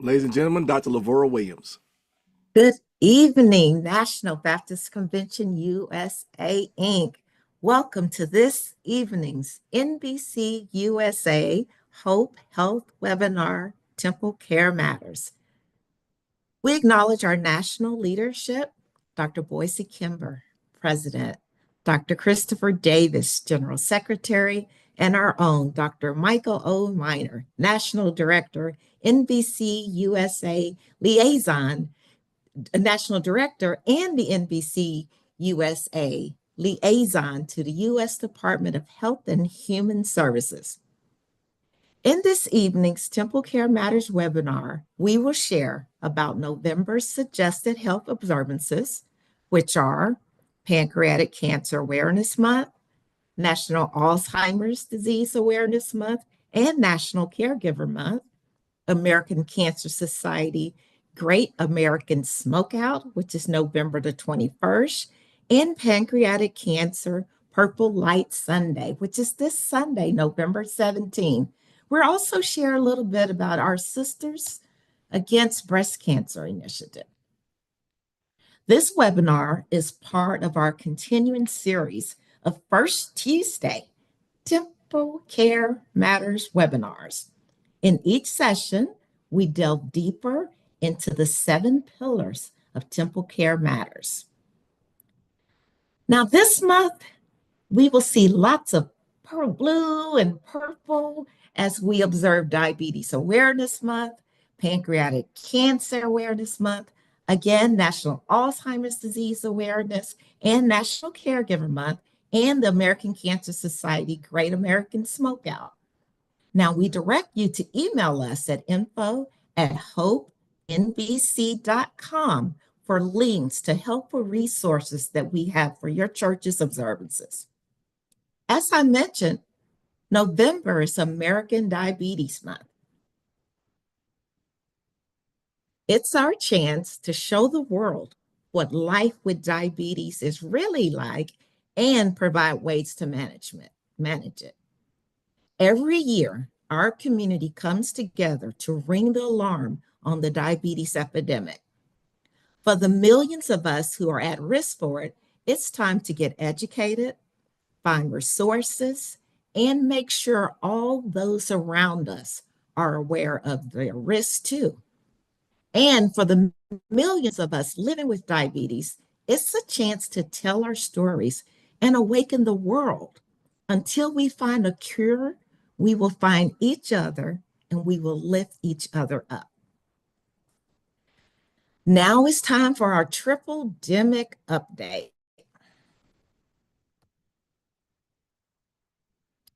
Ladies and gentlemen, Dr. Lavora Williams. Good evening, National Baptist Convention USA, Inc. Welcome to this evening's NBC USA Hope Health Webinar, TempleCare Matters. We acknowledge our national leadership, Dr. Boise Kimber, President, Dr. Christopher Davis, General Secretary, and our own Dr. Michael O. Miner, National Director, NBC USA Liaison, National Director, and the NBC USA Liaison to the U.S. Department of Health and Human Services. In this evening's TempleCare Matters webinar, we will share about November's suggested health observances, which are Pancreatic Cancer Awareness Month, National Alzheimer's Disease Awareness Month, and National Caregiver Month, American Cancer Society Great American Smokeout, which is November the 21st, and Pancreatic Cancer Purple Light Sunday, which is this Sunday, November 17th. We'll also share a little bit about our Sisters Against Breast Cancer initiative. This webinar is part of our continuing series of First Tuesday TempleCare Matters webinars. In each session, we delve deeper into the 7 pillars of TempleCare matters. Now, this month, we will see lots of blue and purple as we observe Diabetes Awareness Month, Pancreatic Cancer Awareness Month, again, National Alzheimer's Disease Awareness, and National Caregiver Month, and the American Cancer Society Great American Smokeout. Now, we direct you to email us at info@hopenbc.com for links to helpful resources that we have for your church's observances. As I mentioned, November is American Diabetes Month. It's our chance to show the world what life with diabetes is really like and provide ways to manage it. Every year, our community comes together to ring the alarm on the diabetes epidemic. For the millions of us who are at risk for it, it's time to get educated, find resources, and make sure all those around us are aware of their risks too. And for the millions of us living with diabetes, it's a chance to tell our stories and awaken the world. Until we find a cure, we will find each other and we will lift each other up. Now it's time for our triple demic update.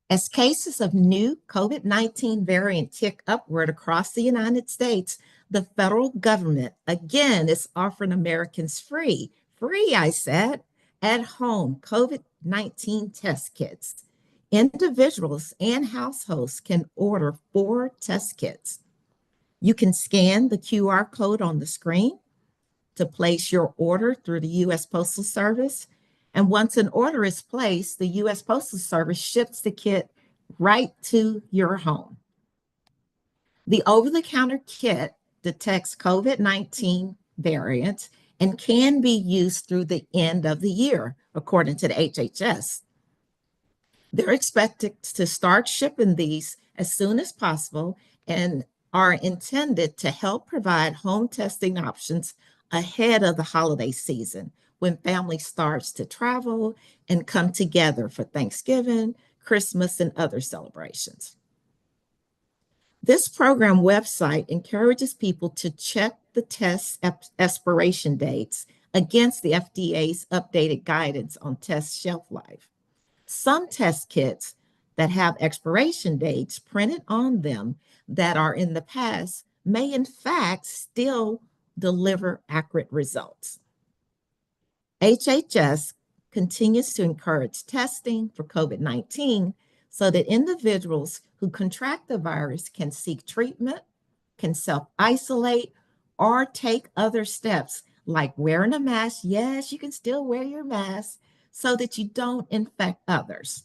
As cases of new COVID-19 variant tick upward across the United States, the federal government again is offering Americans free, I said, at home COVID-19 test kits. Individuals and households can order 4 test kits. You can scan the QR code on the screen to place your order through the U.S. Postal Service. And once an order is placed, the U.S. Postal Service ships the kit right to your home. The over-the-counter kit detects COVID-19 variants and can be used through the end of the year, according to the HHS. They're expected to start shipping these as soon as possible and are intended to help provide home testing options ahead of the holiday season when family starts to travel and come together for Thanksgiving, Christmas, and other celebrations. This program website encourages people to check the test expiration dates against the FDA's updated guidance on test shelf life. Some test kits that have expiration dates printed on them that are in the past may in fact still deliver accurate results. HHS continues to encourage testing for COVID-19 so that individuals who contract the virus can seek treatment, can self-isolate, or take other steps like wearing a mask. Yes, you can still wear your mask so that you don't infect others.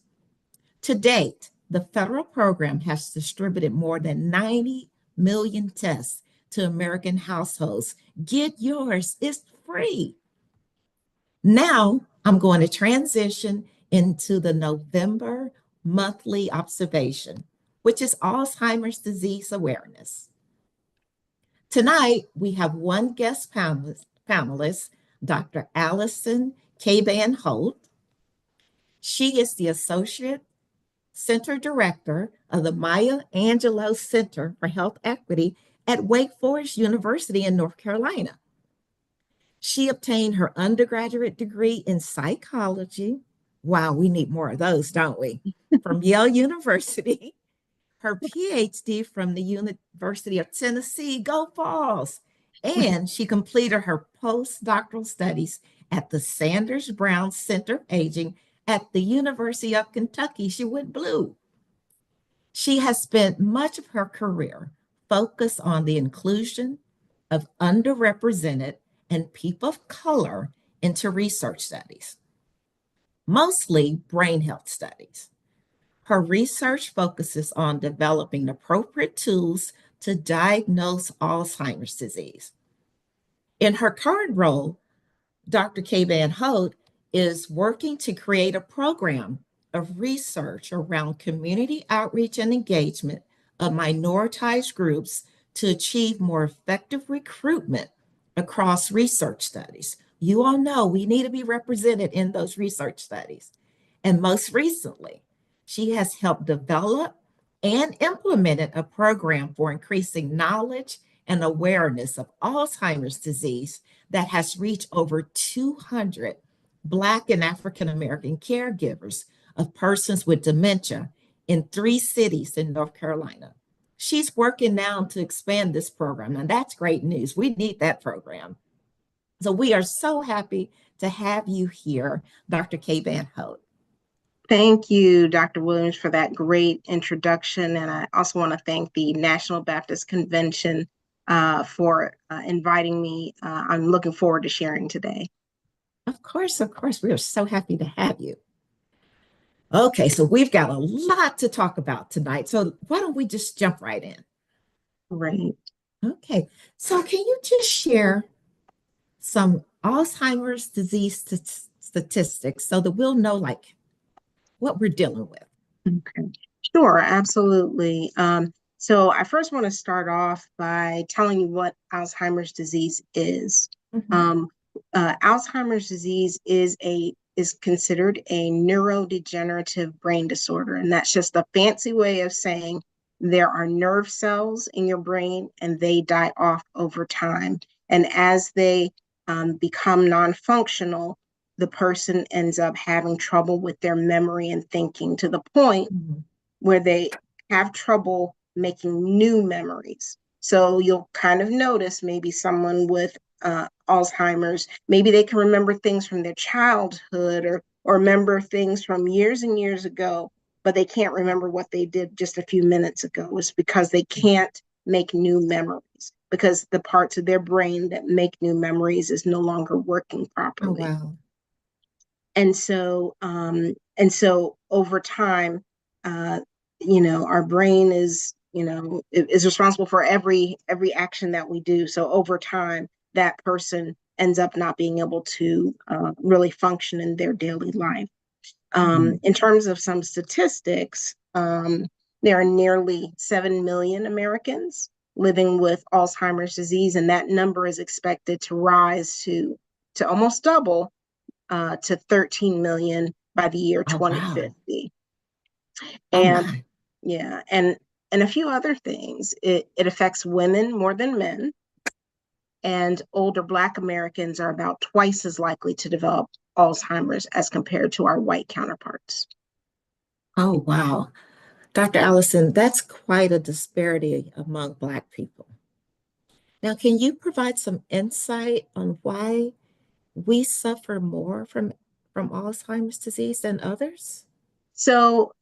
To date, the federal program has distributed more than 90 million tests to American households. Get yours, it's free. Now I'm going to transition into the November monthly observation, which is Alzheimer's disease awareness. Tonight, we have one guest panelist, Dr. Allison Caban-Holt. She is the Associate Center Director of the Maya Angelou Center for Health Equity at Wake Forest University in North Carolina. She obtained her undergraduate degree in psychology. Wow, we need more of those, don't we? From Yale University. Her PhD from the University of Tennessee, go Vols. And she completed her postdoctoral studies at the Sanders Brown Center of Aging at the University of Kentucky. She went blue. She has spent much of her career focused on the inclusion of underrepresented and people of color into research studies, mostly brain health studies. Her research focuses on developing appropriate tools to diagnose Alzheimer's disease. In her current role, Dr. Caban-Holt is working to create a program of research around community outreach and engagement of minoritized groups to achieve more effective recruitment across research studies. You all know we need to be represented in those research studies. And most recently, she has helped develop and implemented a program for increasing knowledge and awareness of Alzheimer's disease that has reached over 200 Black and African American caregivers of persons with dementia in 3 cities in North Carolina. She's working now to expand this program, and that's great news. We need that program. So we are so happy to have you here, Dr. Kay Van Hout. Thank you, Dr. Williams, for that great introduction. And I also want to thank the National Baptist Convention for inviting me. I'm looking forward to sharing today. Of course, of course. We are so happy to have you. Okay, so we've got a lot to talk about tonight. So why don't we just jump right in? Right. Okay, so can you just share some Alzheimer's disease statistics so that we'll know like what we're dealing with? Okay. Sure, absolutely. So I first want to start off by telling you what Alzheimer's disease is. Mhm. Alzheimer's disease is considered a neurodegenerative brain disorder, and that's just a fancy way of saying there are nerve cells in your brain, and they die off over time. And as they become non-functional, the person ends up having trouble with their memory and thinking to the point Mhm. where they have trouble making new memories. So you'll kind of notice maybe someone with Alzheimer's, maybe they can remember things from their childhood or remember things from years and years ago, but they can't remember what they did just a few minutes ago. It's because they can't make new memories because the parts of their brain that make new memories is no longer working Oh, properly. wow. And so over time, uh, our brain is responsible for every action that we do. So over time, that person ends up not being able to really function in their daily life. Mhm. In terms of some statistics, there are nearly 7 million Americans living with Alzheimer's disease, and that number is expected to rise to almost double to 13 million by the year Oh, wow. 2050. Oh, And my. yeah, and a few other things. It affects women more than men, and older Black Americans are about twice as likely to develop Alzheimer's as compared to our white counterparts. Oh, wow. Dr. Allison, that's quite a disparity among Black people. Now, can you provide some insight on why we suffer more from Alzheimer's disease than others? So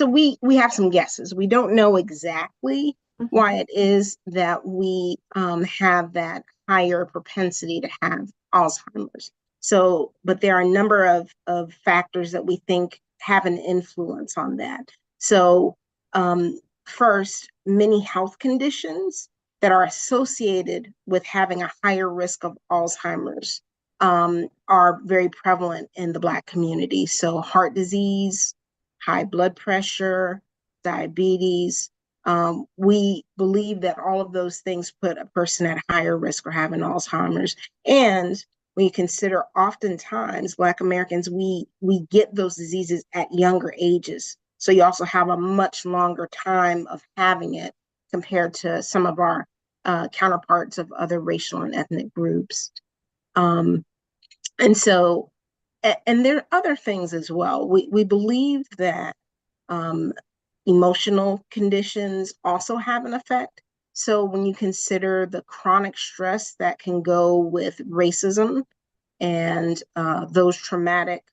we have some guesses. We don't know exactly Mhm. why it is that we have that higher propensity to have Alzheimer's. So, but there are a number of factors that we think have an influence on that. So, first, many health conditions that are associated with having a higher risk of Alzheimer's are very prevalent in the Black community. So, heart disease, high blood pressure, diabetes. We believe that all of those things put a person at higher risk for having Alzheimer's. And when you consider oftentimes Black Americans, we get those diseases at younger ages. So you also have a much longer time of having it compared to some of our counterparts of other racial and ethnic groups. Um, and so and there are other things as well. We believe that um, emotional conditions also have an effect. So when you consider the chronic stress that can go with racism and those traumatic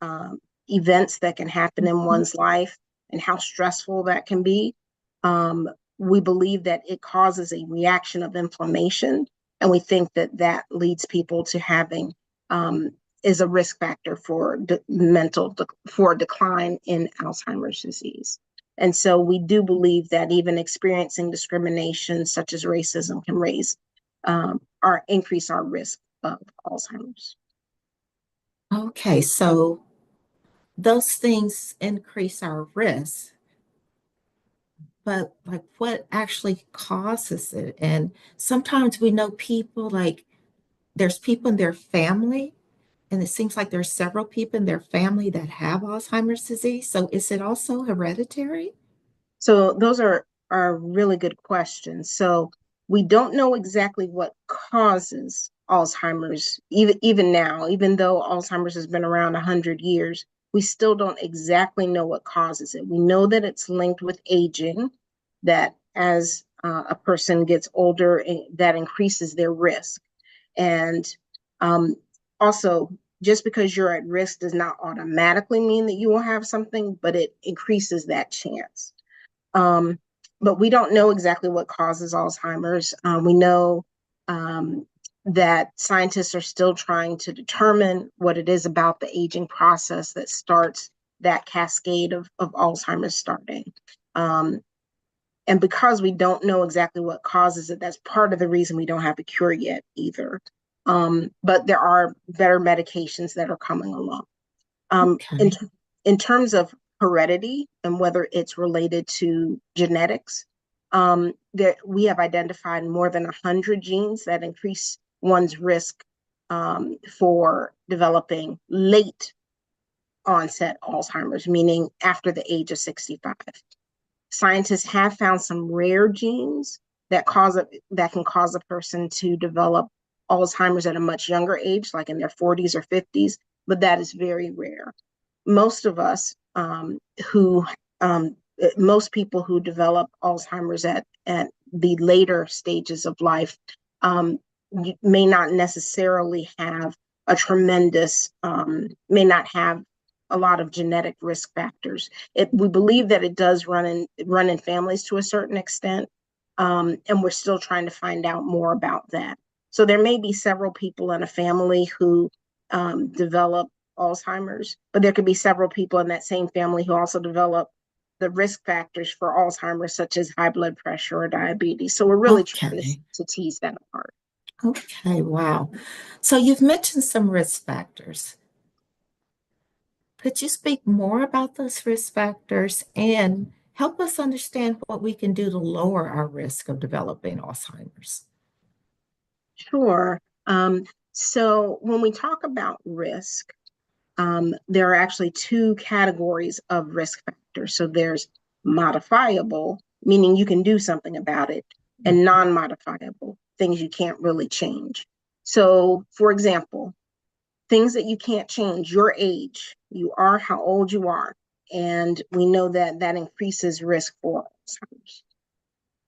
um, events that can happen in Mhm. one's life and how stressful that can be, um, we believe that it causes a reaction of inflammation. And we think that that leads people to having um, is a risk factor for for a decline in Alzheimer's disease. And so we do believe that even experiencing discrimination such as racism can raise or increase our risk of Alzheimer's. Okay, so those things increase our risk. but like what actually causes it? And sometimes we know people like there's people in their family, and it seems like there's several people in their family that have Alzheimer's disease. So is it also hereditary? So those are really good questions. So we don't know exactly what causes Alzheimer's, even now, even though Alzheimer's has been around 100 years, we still don't exactly know what causes it. We know that it's linked with aging, that as a person gets older, that increases their risk. And um, also, just because you're at risk does not automatically mean that you will have something, but it increases that chance. Um, but we don't know exactly what causes Alzheimer's. We know um, that scientists are still trying to determine what it is about the aging process that starts that cascade of Alzheimer's starting. Um, and because we don't know exactly what causes it, that's part of the reason we don't have a cure yet either. But there are better medications that are coming along. Um, in, Okay. in terms of heredity and whether it's related to genetics, that we have identified more than 100 genes that increase one's risk for developing late onset Alzheimer's, meaning after the age of 65. Scientists have found some rare genes that can cause a person to develop Alzheimer's at a much younger age, like in their 40s or 50s, but that is very rare. Most of us who most people who develop Alzheimer's at the later stages of life um, may not necessarily have a tremendous may not have a lot of genetic risk factors. We believe that it does run in families to a certain extent, and we're still trying to find out more about that. So there may be several people in a family who develop Alzheimer's, but there could be several people in that same family who also develop the risk factors for Alzheimer's, such as high blood pressure or diabetes. So we're really trying Okay. to tease that apart. Okay. Wow. So you've mentioned some risk factors. Could you speak more about those risk factors and help us understand what we can do to lower our risk of developing Alzheimer's? Sure. So when we talk about risk, there are actually two categories of risk factors. So there's modifiable, meaning you can do something about it, and non-modifiable, things you can't really change. So, for example, things that you can't change, your age, you are how old you are, and we know that that increases risk for Alzheimer's.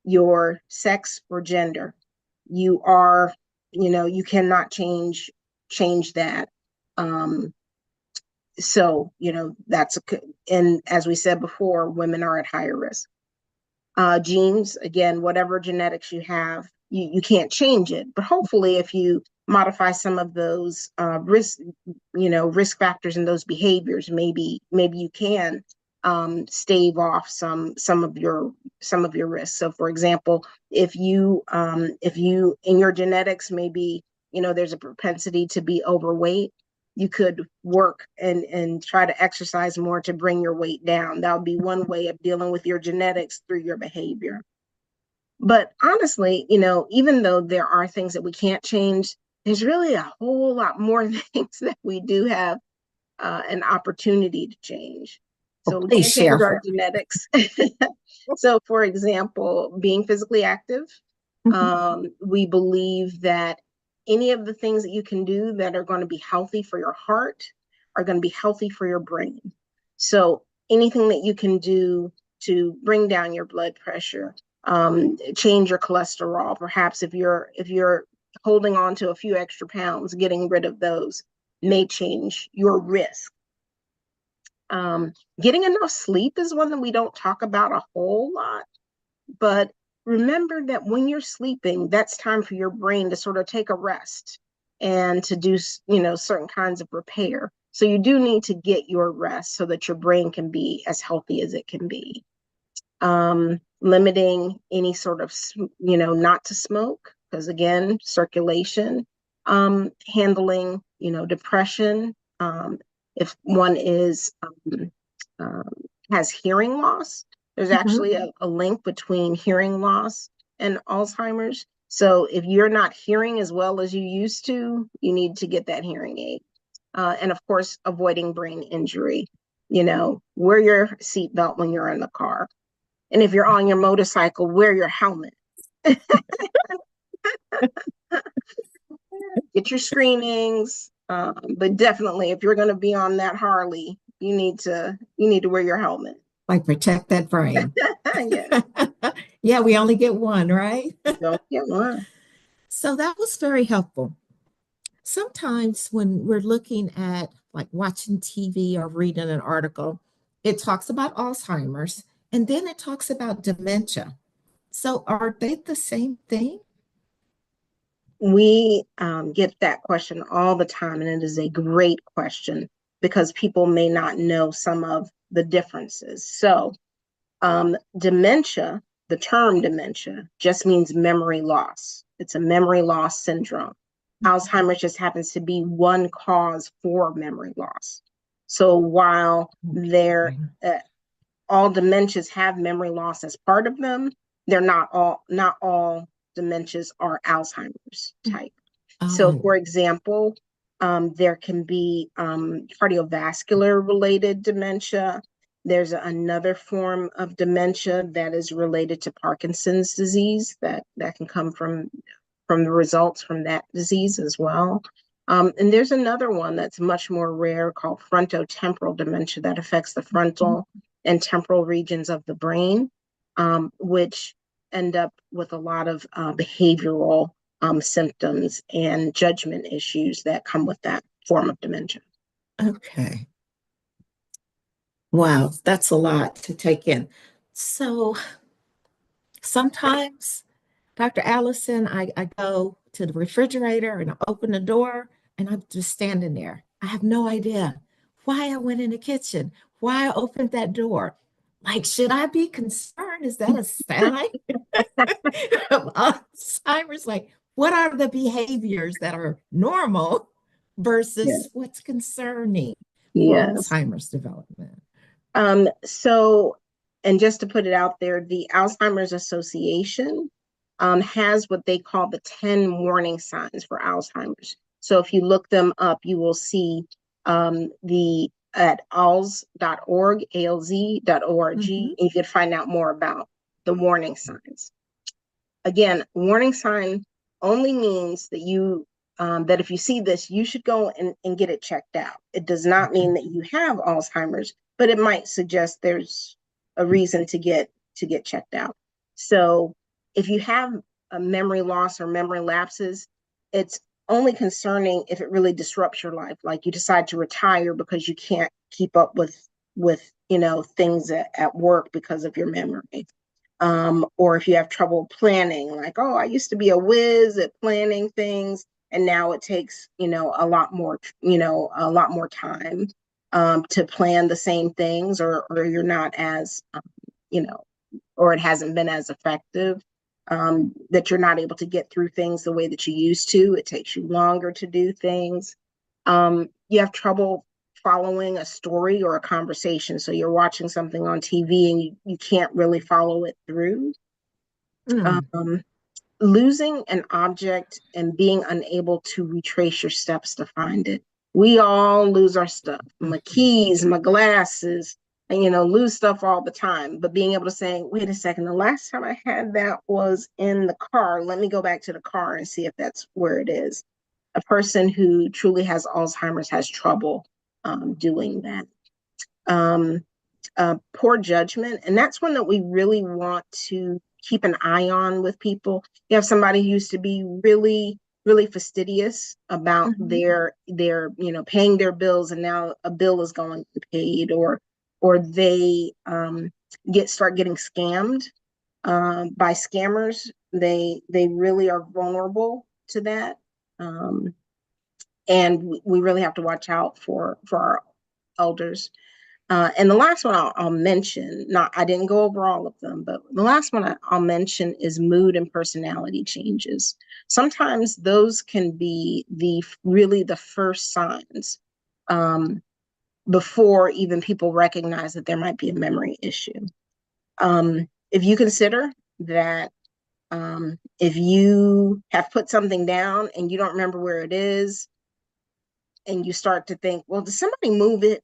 Your sex or gender, you are, you cannot change that. Um, so, that's and as we said before, women are at higher risk. Genes, again, whatever genetics you have, you can't change it. But hopefully, if you modify some of those risk factors and those behaviors, maybe you can stave off some of your risks. So, for example, if you in your genetics maybe there's a propensity to be overweight, you could work and try to exercise more to bring your weight down. That would be one way of dealing with your genetics through your behavior. But honestly, even though there are things that we can't change, there's really a whole lot more things that we do have an opportunity to change. Well, So we please can't change share. our genetics. So, for example, being physically active, Mhm. we believe that any of the things that you can do that are going to be healthy for your heart are going to be healthy for your brain. So, anything that you can do to bring down your blood pressure, change your cholesterol, perhaps if you're holding on to a few extra pounds, getting rid of those may change your risk. Getting enough sleep is one that we don't talk about a whole lot, but remember that when you're sleeping, that's time for your brain to sort of take a rest and to do, certain kinds of repair. So you do need to get your rest so that your brain can be as healthy as it can be. Limiting any sort of, not to smoke, because again, circulation, handling, depression. If one is, um, has hearing loss, There's Mhm. actually a link between hearing loss and Alzheimer's. So if you're not hearing as well as you used to, you need to get that hearing aid. And of course, avoiding brain injury. Wear your seatbelt when you're in the car. And if you're on your motorcycle, wear your helmet. Get your screenings. But definitely, if you're going to be on that Harley, you need to wear your helmet. Like protect that brain. Yes, Yeah, we only get one, right? don't get one. So that was very helpful. Sometimes when we're looking at like watching TV or reading an article, it talks about Alzheimer's and then it talks about dementia. So are they the same thing? We get that question all the time, and it is a great question because people may not know some of the differences. So, dementia, the term dementia, just means memory loss. It's a memory loss syndrome. Alzheimer's just happens to be one cause for memory loss. So while Okay. all dementias have memory loss as part of them, they're not all dementias are Alzheimer's type. So, Oh, for example, there can be cardiovascular related dementia. There's another form of dementia that is related to Parkinson's disease that can come from the results from that disease as well. And there's another one that's much more rare called frontotemporal dementia that affects the frontal and temporal regions of the brain, which end up with a lot of behavioral symptoms and judgment issues that come with that form of dementia. okay. Wow, that's a lot to take in. So sometimes, Dr. Allison, I go to the refrigerator and I open the door and I'm just standing there. I have no idea why I went in the kitchen, why I opened that door. Like, should I be concerned? Is that a sign of Alzheimer's? Like, what are the behaviors that are normal Yeah. versus what's concerning for Yes. Alzheimer's development? So, and just to put it out there, the Alzheimer's Association has what they call the 10 warning signs for Alzheimer's. So if you look them up, you will see the at alz.org, alz.org, and Mhm. you can find out more about the warning signs. Again, warning sign only means that that if you see this, you should go and get it checked out. It does not Okay. mean that you have Alzheimer's, but it might suggest there's a reason to get checked out. So if you have a memory loss or memory lapses, it's only concerning if it really disrupts your life, like you decide to retire because you can't keep up with things at work because of your memory. Or if you have trouble planning, like, oh, I used to be a whiz at planning things, and now it takes, a lot more time to plan the same things, or you're not as, you know, or it hasn't been as effective, that you're not able to get through things the way that you used to. It takes you longer to do things. You have trouble following a story or a conversation. So you're watching something on TV and you can't really follow it through. Mm. Um, Losing an object and being unable to retrace your steps to find it. We all lose our stuff, my keys, my glasses, and lose stuff all the time. But being able to say, wait a second, the last time I had that was in the car. Let me go back to the car and see if that's where it is. A person who truly has Alzheimer's has trouble doing that. Um, Poor judgment. And that's one that we really want to keep an eye on with people. You have somebody who used to be really, really fastidious about Mhm. their paying their bills, and now a bill is going unpaid, or they start getting scammed by scammers. They really are vulnerable to that. And we really have to watch out for our elders. And the last one I'll mention, not I didn't go over all of them, but the last one I'll mention is mood and personality changes. Sometimes those can be really the first signs before even people recognize that there might be a memory issue. If you consider that if you have put something down and you don't remember where it is, and you start to think, well, did somebody move it?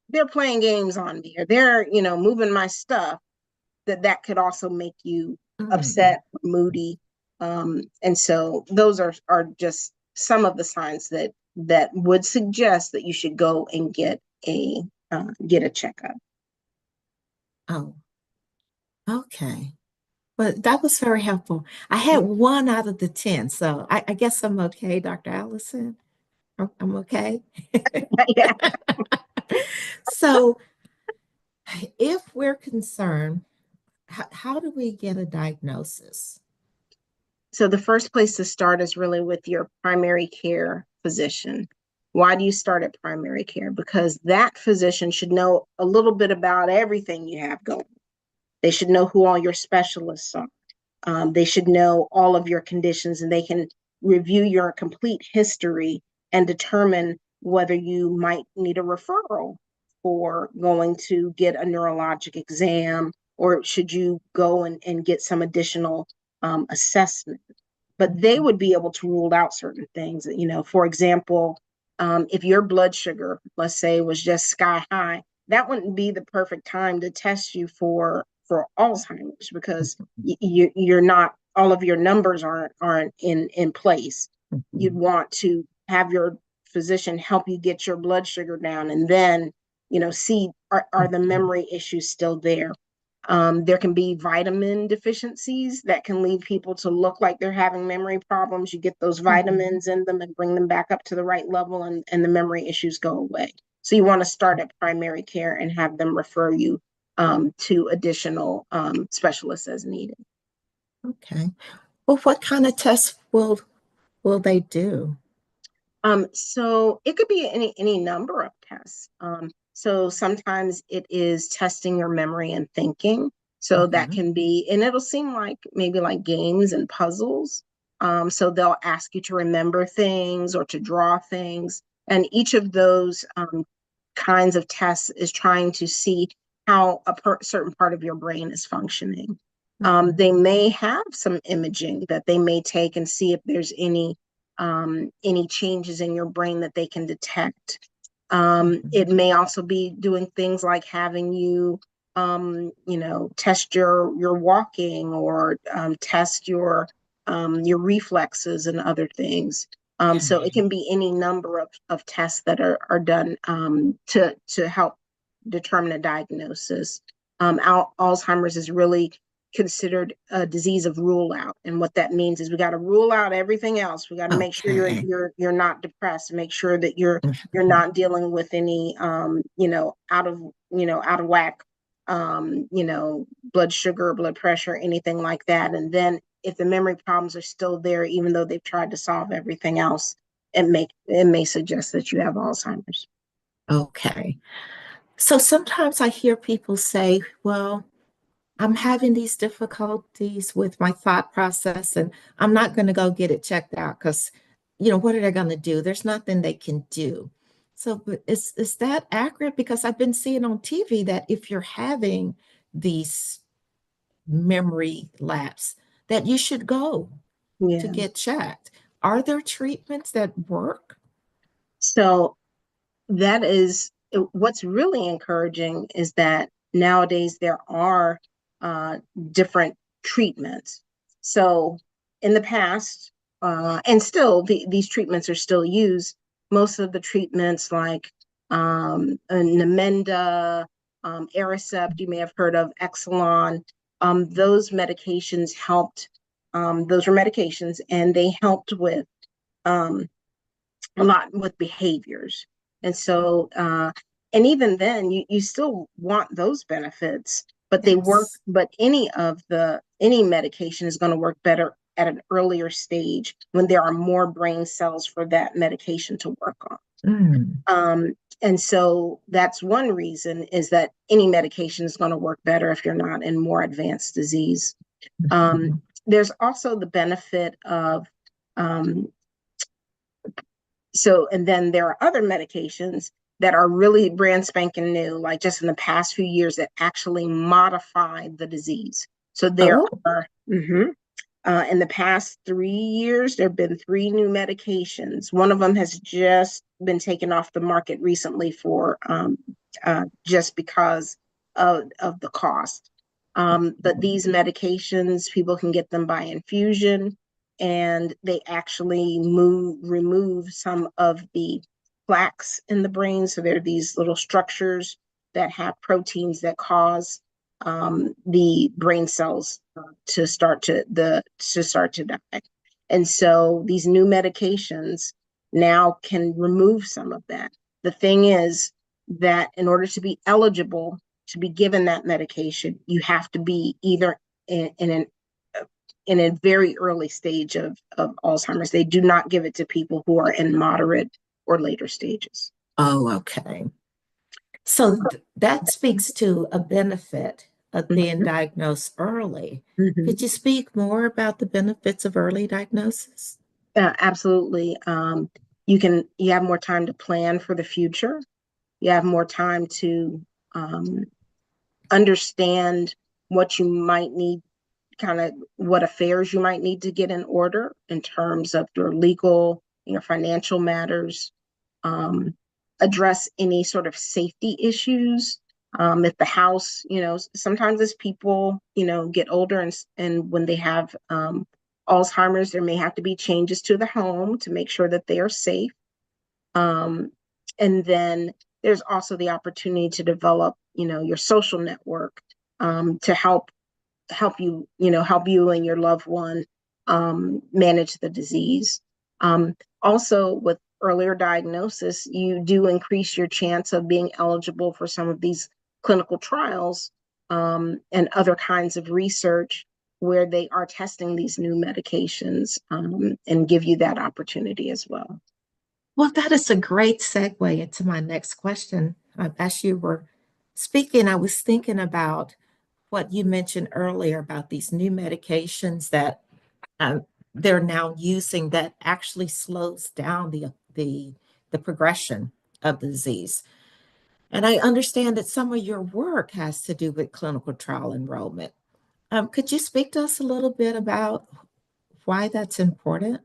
They're playing games on me, or they're, moving my stuff, that could also make you upset, moody. And so those are just some of the signs that would suggest that you should go and get a checkup. Oh, okay. But that was very helpful. I had 1 out of the 10, so I guess I'm okay, Dr. Allison. I'm okay. Yeah. So, if we're concerned, how do we get a diagnosis? So the first place to start is really with your primary care physician. Why do you start at primary care? Because that physician should know a little bit about everything you have going. They should know who all your specialists are. They should know all of your conditions, and they can review your complete history and determine whether you might need a referral for going to get a neurologic exam, or should you go and get some additional assessment. But they would be able to rule out certain things. For example, if your blood sugar, let's say, was just sky high, that wouldn't be the perfect time to test you for Alzheimer's, because you're not, all of your numbers aren't in place. You'd want to have your physician help you get your blood sugar down, and then see, are the memory issues still there. There can be vitamin deficiencies that can lead people to look like they're having memory problems. You get those vitamins in them and bring them back up to the right level, and the memory issues go away. So you want to start at primary care and have them refer you to additional specialists as needed. Okay. Well, what kind of tests will they do? So it could be any number of tests. So sometimes it is testing your memory and thinking. So that can be, and it'll seem like maybe like games and puzzles. So they'll ask you to remember things or to draw things. And each of those kinds of tests is trying to see how certain part of your brain is functioning. They may have some imaging that they may take and see if there's any changes in your brain that they can detect. It may also be doing things like having you, test your walking, or test your reflexes and other things. So it can be any number of tests that are done to help determine a diagnosis. Alzheimer's is really considered a disease of rule out, and what that means is we got to rule out everything else. We got to make sure you're not depressed, make sure that you're not dealing with any out of whack blood sugar, blood pressure, anything like that. And then if the memory problems are still there, even though they've tried to solve everything else, it may suggest that you have Alzheimer's. Okay. So sometimes I hear people say, well, I'm having these difficulties with my thought process, and I'm not going to go get it checked out because, what are they going to do? There's nothing they can do. So, but is that accurate? Because I've been seeing on TV that if you're having these memory lapse, that you should go to Yeah. get checked. Are there treatments that work? So that is what's really encouraging, is that nowadays there are uh, different treatments. So in the past, and still these treatments are still used. Most of the treatments like Namenda, Aricept, you may have heard of Exelon. Those medications helped. Those were medications, and they helped with um, a lot with behaviors. And so, and even then, you still want those benefits, but they work, Yes. but any medication is going to work better at an earlier stage when there are more brain cells for that medication to work on. Mm. And so that's one reason, is that any medication is going to work better if you're not in more advanced disease. There's also the benefit of, and then there are other medications that are really brand spanking new, like just in the past few years, that actually modify the disease. So there Oh, are, in the past 3 years, there have been 3 new medications. One of them has just been taken off the market recently for just because of the cost. But these medications, people can get them by infusion, and they actually remove some of the plaques in the brain. So there are these little structures that have proteins that cause the brain cells to start to die. And so these new medications now can remove some of that. The thing is that in order to be eligible to be given that medication, you have to be either in a very early stage of Alzheimer's. They do not give it to people who are in moderate or later stages. oh, okay. So that speaks to a benefit of being Mhm. diagnosed early. Mhm. Could you speak more about the benefits of early diagnosis? Absolutely. You have more time to plan for the future. You have more time to um, understand what you might need, kind of what affairs you might need to get in order in terms of your legal, your financial matters, um, address any sort of safety issues. If the house, sometimes as people, get older and when they have Alzheimer's, there may have to be changes to the home to make sure that they are safe. Um, and then there's also the opportunity to develop, your social network to help you and your loved one manage the disease. Also, with earlier diagnosis, you do increase your chance of being eligible for some of these clinical trials and other kinds of research where they are testing these new medications and give you that opportunity as well. Well, that is a great segue into my next question. As you were speaking, I was thinking about what you mentioned earlier about these new medications that um, they're now using that actually slows down the progression of the disease. And I understand that some of your work has to do with clinical trial enrollment. Could you speak to us a little bit about why that's important?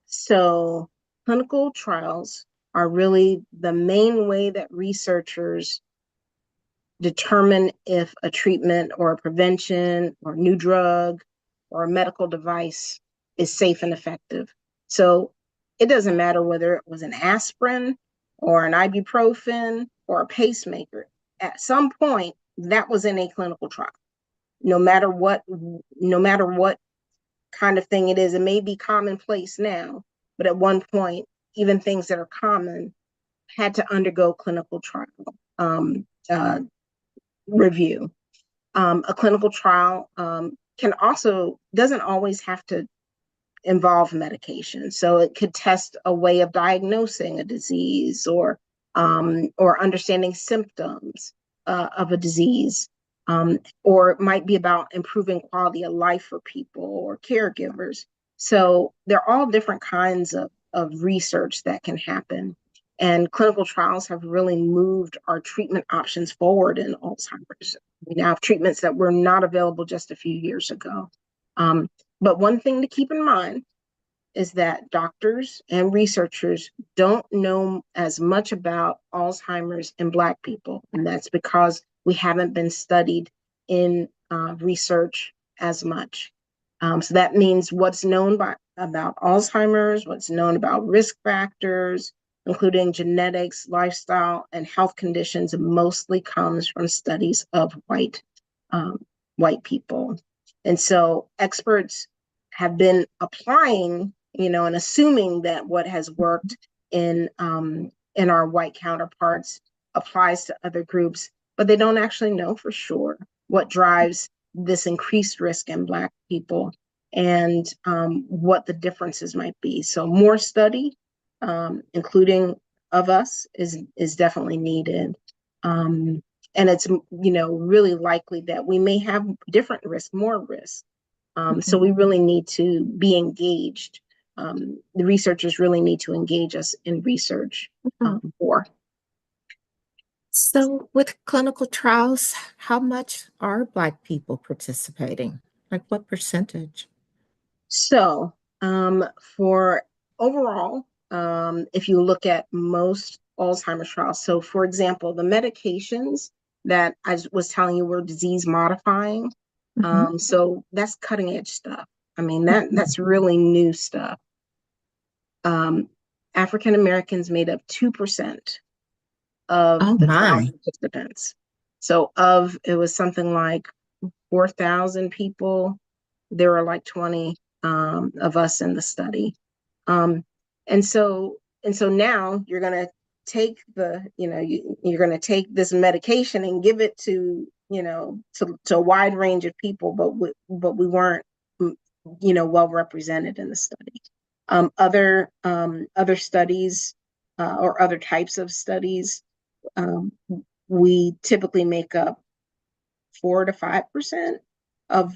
So, clinical trials are really the main way that researchers determine if a treatment or a prevention or new drug or a medical device is safe and effective. So it doesn't matter whether it was an aspirin or an ibuprofen or a pacemaker. At some point, that was in a clinical trial. No matter what kind of thing it is, it may be commonplace now, but at one point, even things that are common had to undergo clinical trial review. A clinical trial can also doesn't always have to involve medication. So it could test a way of diagnosing a disease or understanding symptoms of a disease. Or it might be about improving quality of life for people or caregivers. So there are all different kinds of research that can happen. And clinical trials have really moved our treatment options forward in Alzheimer's. We now have treatments that were not available just a few years ago. Um, but one thing to keep in mind is that doctors and researchers don't know as much about Alzheimer's in Black people. And that's because we haven't been studied in research as much. So that means what's known about Alzheimer's, what's known about risk factors, including genetics, lifestyle, and health conditions, mostly comes from studies of um, white people. And so experts have been applying, and assuming that what has worked in our white counterparts applies to other groups, but they don't actually know for sure what drives this increased risk in Black people and what the differences might be. So more study, including of us, is definitely needed. And it's really likely that we may have different risk, more risk. So we really need to be engaged. The researchers really need to engage us in research more. So, with clinical trials, how much are Black people participating? Like what percentage? So, for overall, if you look at most Alzheimer's trials, so for example, the medications that was telling you were disease modifying, Mhm. so that's cutting edge stuff. I mean, that's really new stuff. Um, African Americans made up 2% of Oh the trial my. participants. So it was something like 4,000 people. There were like 20 of us in the study. Um, and so now you're going to take you're going to take this medication and give it to, to a wide range of people, but we weren't, well represented in the study. Other studies, or other types of studies, um, we typically make up 4 to 5% of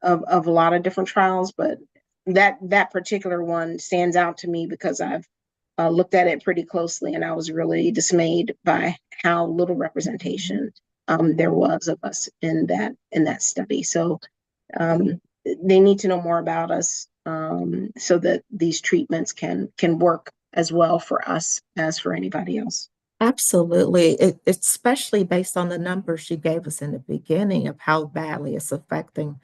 a lot of different trials, but that particular one stands out to me because I've looked at it pretty closely, and I was really dismayed by how little representation there was of us in that study. So they need to know more about us, so that these treatments can work as well for us as for anybody else. Absolutely. Especially based on the numbers you gave us in the beginning of how badly it's affecting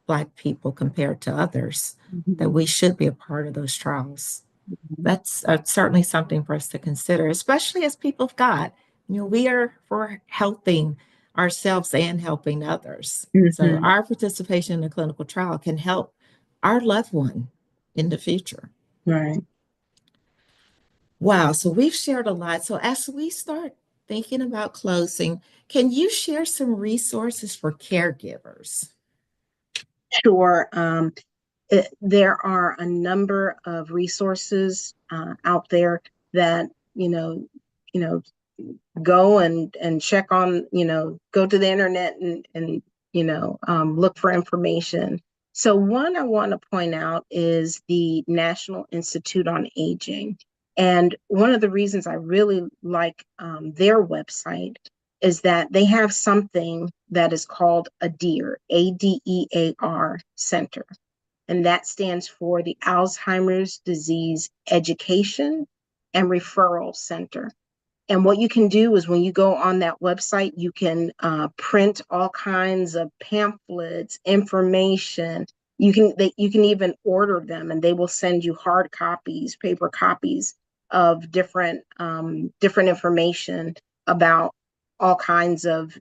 Black people compared to others, that Mhm. we should be a part of those trials. That's certainly something for us to consider, especially as people of God. We are for helping ourselves and helping others. So Mhm. our participation in a clinical trial can help our loved one in the future. Right. Wow. So we've shared a lot. So as we start thinking about closing, can you share some resources for caregivers? Sure. There are a number of resources out there that you know go and check on, go to the internet and look for information. So one I want to point out is the National Institute on Aging. And one of the reasons I really like their website is that they have something that is called ADEAR Center, and that stands for the Alzheimer's Disease Education and Referral Center. And what you can do is when you go on that website, you can print all kinds of pamphlets, information. You can even order them, and they will send you hard copies, paper copies of different information about all kinds of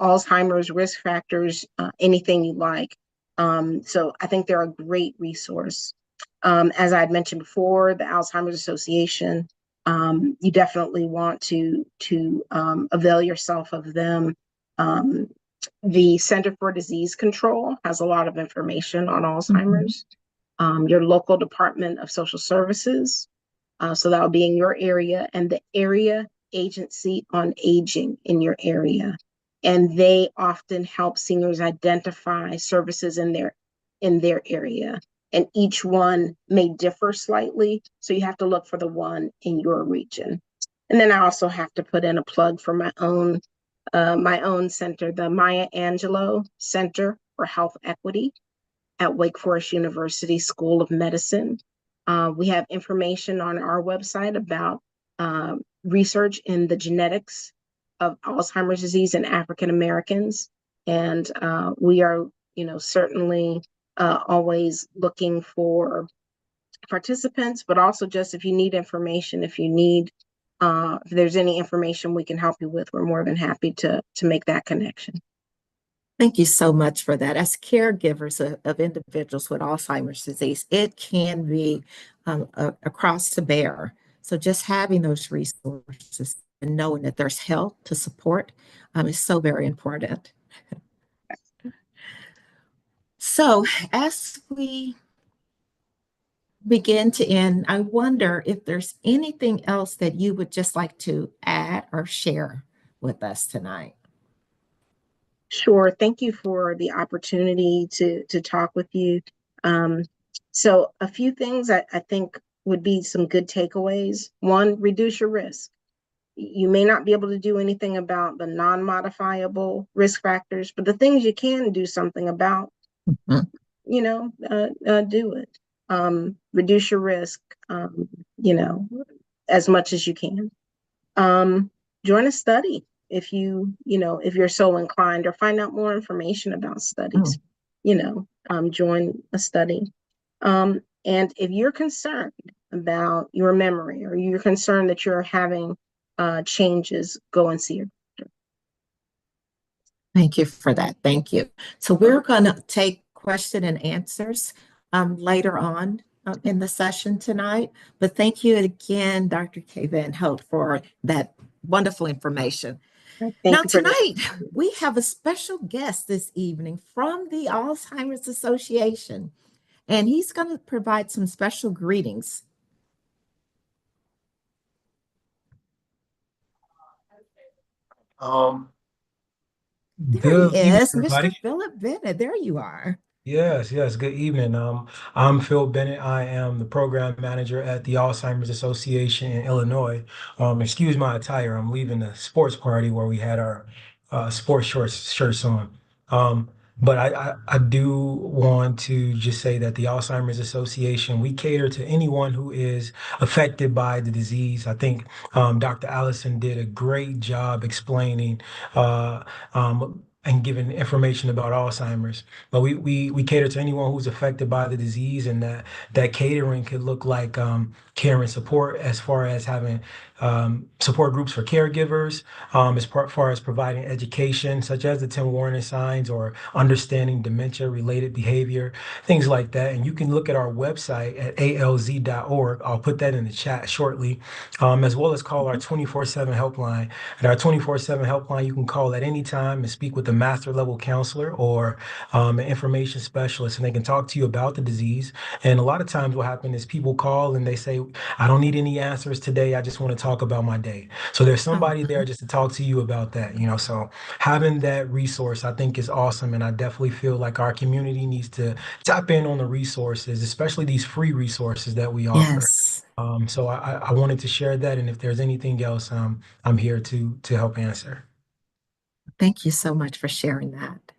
Alzheimer's risk factors, anything you like. So I think they're a great resource. As I had mentioned before, the Alzheimer's Association, you definitely want to avail yourself of them. Um, the Center for Disease Control has a lot of information on Mhm. Alzheimer's. Your local Department of Social Services, so that will be in your area, and the Area Agency on Aging in your area. And they often help seniors identify services in their area. And each one may differ slightly, so you have to look for the one in your region. And then I also have to put in a plug for my own center, the Maya Angelou Center for Health Equity at Wake Forest University School of Medicine. We have information on our website about research in the genetics of Alzheimer's disease in African Americans, and we are, certainly always looking for participants, but also just if you need information, if there's any information we can help you with, we're more than happy to make that connection. Thank you so much for that. As caregivers of individuals with Alzheimer's disease, it can be across the bear. So just having those resources and knowing that there's help to support is so very important. So as we begin to end, I wonder if there's anything else that you would just like to add or share with us tonight. Sure. Thank you for the opportunity to talk with you. Um, so a few things I think would be some good takeaways. One, reduce your risk. You may not be able to do anything about the non-modifiable risk factors, but the things you can do something about, Mhm. do it. Reduce your risk, you know, as much as you can. Join a study if you're so inclined, or find out more information about studies. Join a study. And if you're concerned about your memory, or you're concerned that you're having changes, go and see your doctor. Thank you for that. Thank you. So we're going to take question and answers later on in the session tonight. But thank you again, Dr. K. Van Hout, for that wonderful information. Thank Now, you for this. tonight, we have a special guest this evening from the Alzheimer's Association, and he's going to provide some special greetings. There he Good evening, is, Mr. everybody. Philip Bennett. There you are. Yes. Good evening. I'm Phil Bennett. I am the program manager at the Alzheimer's Association in Illinois. Excuse my attire. I'm leaving the sports party where we had our sports shirts on. But I do want to just say that the Alzheimer's Association, we cater to anyone who is affected by the disease. I think Dr. Allison did a great job explaining and giving information about Alzheimer's. But we cater to anyone who's affected by the disease, and that catering could look like care and support, as far as having support groups for caregivers, far as providing education, such as the 10 warning signs, or understanding dementia-related behavior, things like that. And you can look at our website at alz.org. I'll put that in the chat shortly, as well as call our 24/7 helpline. At our 24/7 helpline, you can call at any time and speak with a master level counselor, or an information specialist, and they can talk to you about the disease. And a lot of times what happens is people call and they say, I don't need any answers today. I just want to talk about my day. So there's somebody there just to talk to you about that, So having that resource, I think, is awesome. And I definitely feel like our community needs to tap in on the resources, especially these free resources that we offer. Yes. So I wanted to share that. And if there's anything else, I'm here to help answer. Thank you so much for sharing that.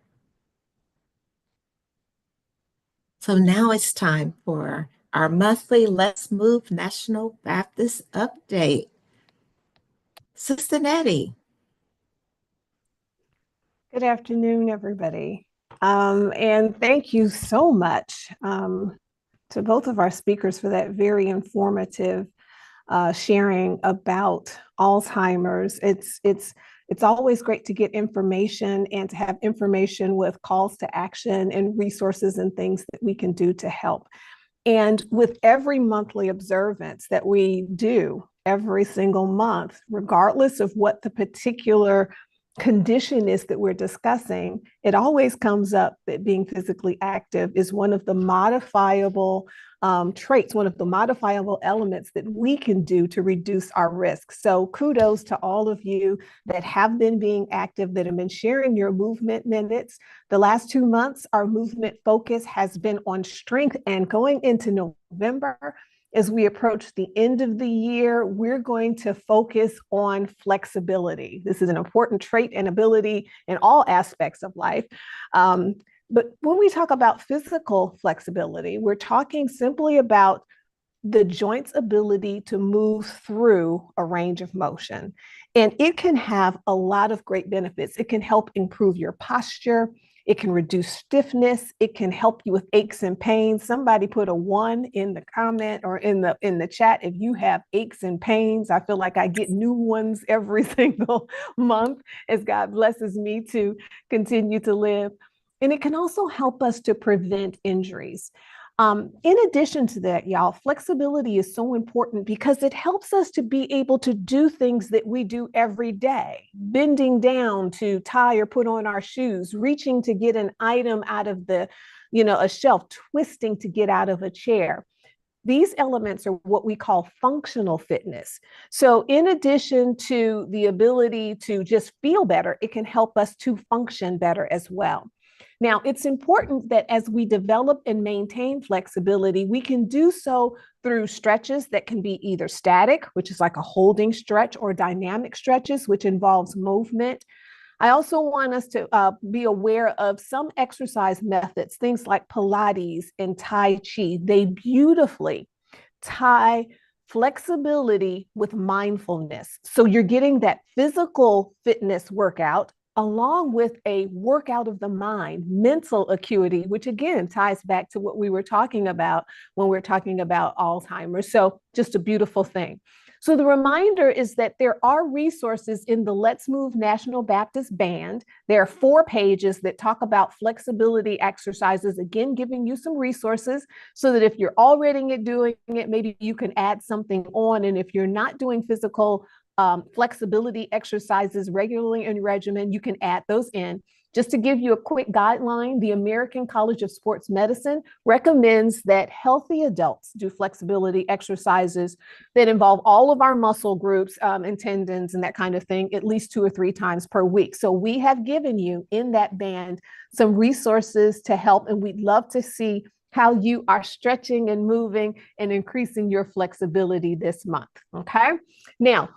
So now it's time for our monthly Let's Move National Baptist update. Sister Nettie. Good afternoon, everybody. And thank you so much to both of our speakers for that very informative sharing about Alzheimer's. It's always great to get information, and to have information with calls to action and resources and things that we can do to help. And with every monthly observance that we do every single month, regardless of what the particular condition is that we're discussing, it always comes up that being physically active is one of the modifiable traits, one of the modifiable elements that we can do to reduce our risk. So kudos to all of you that have been being active, that have been sharing your movement minutes. The last 2 months, our movement focus has been on strength, and going into November, as we approach the end of the year, we're going to focus on flexibility. This is an important trait and ability in all aspects of life. But when we talk about physical flexibility, we're talking simply about the joint's ability to move through a range of motion. And it can have a lot of great benefits. It can help improve your posture. It can reduce stiffness. It can help you with aches and pains. Somebody put a 1 in the comment or in the chat. If you have aches and pains, I feel like I get new ones every single month as God blesses me to continue to live. And it can also help us to prevent injuries. In addition to that, y'all, flexibility is so important because it helps us to be able to do things that we do every day. Bending down to tie or put on our shoes, reaching to get an item out of a shelf, twisting to get out of a chair. These elements are what we call functional fitness. So in addition to the ability to just feel better, it can help us to function better as well. Now, it's important that as we develop and maintain flexibility, we can do so through stretches that can be either static, which is like a holding stretch, or dynamic stretches, which involves movement. I also want us to be aware of some exercise methods, things like Pilates and Tai Chi. They beautifully tie flexibility with mindfulness. So you're getting that physical fitness workout along with a workout of the mind, mental acuity, which again ties back to what we were talking about when we're talking about Alzheimer's. So just a beautiful thing. So the reminder is that there are resources in the Let's Move National Baptist Band. There are 4 pages that talk about flexibility exercises, again, giving you some resources so that if you're already doing it, maybe you can add something on. And if you're not doing physical flexibility exercises regularly in your regimen, you can add those in. Just to give you a quick guideline, the American College of Sports Medicine recommends that healthy adults do flexibility exercises that involve all of our muscle groups and tendons and that kind of thing at least 2 or 3 times per week. So we have given you in that band some resources to help, and we'd love to see how you are stretching and moving and increasing your flexibility this month. Okay. Now,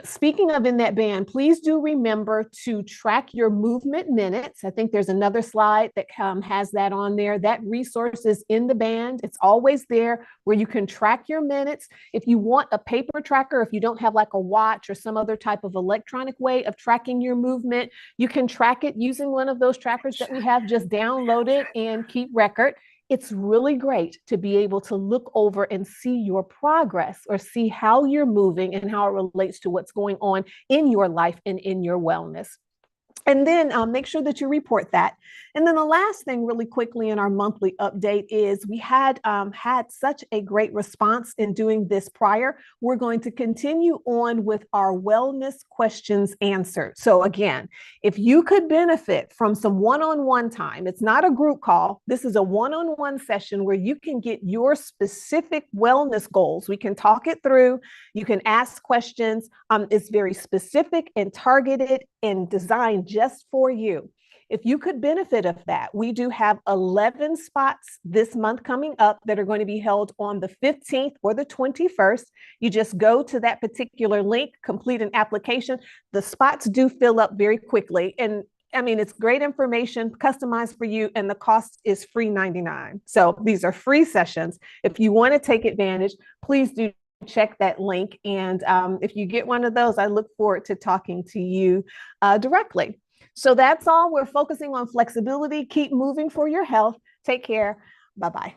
speaking of in that band, please do remember to track your movement minutes. I think there's another slide that has that on there. That resource is in the band. It's always there where you can track your minutes. If you want a paper tracker, if you don't have like a watch or some other type of electronic way of tracking your movement, you can track it using one of those trackers that we have. Just download it and keep record. It's really great to be able to look over and see your progress or see how you're moving and how it relates to what's going on in your life and in your wellness. And then make sure that you report that. And then the last thing really quickly in our monthly update is we had such a great response in doing this prior. We're going to continue on with our wellness questions answered. So again, if you could benefit from some one-on-one time, it's not a group call. This is a one-on-one session where you can get your specific wellness goals. We can talk it through. You can ask questions. It's very specific and targeted and designed just for you. If you could benefit of that, we do have 11 spots this month coming up that are going to be held on the 15th or the 21st. You just go to that particular link, complete an application. The spots do fill up very quickly. And I mean, it's great information customized for you, and the cost is free $99. So these are free sessions. If you want to take advantage, please do check that link. And if you get one of those, I look forward to talking to you directly. So that's all. We're focusing on flexibility. Keep moving for your health. Take care. Bye-bye.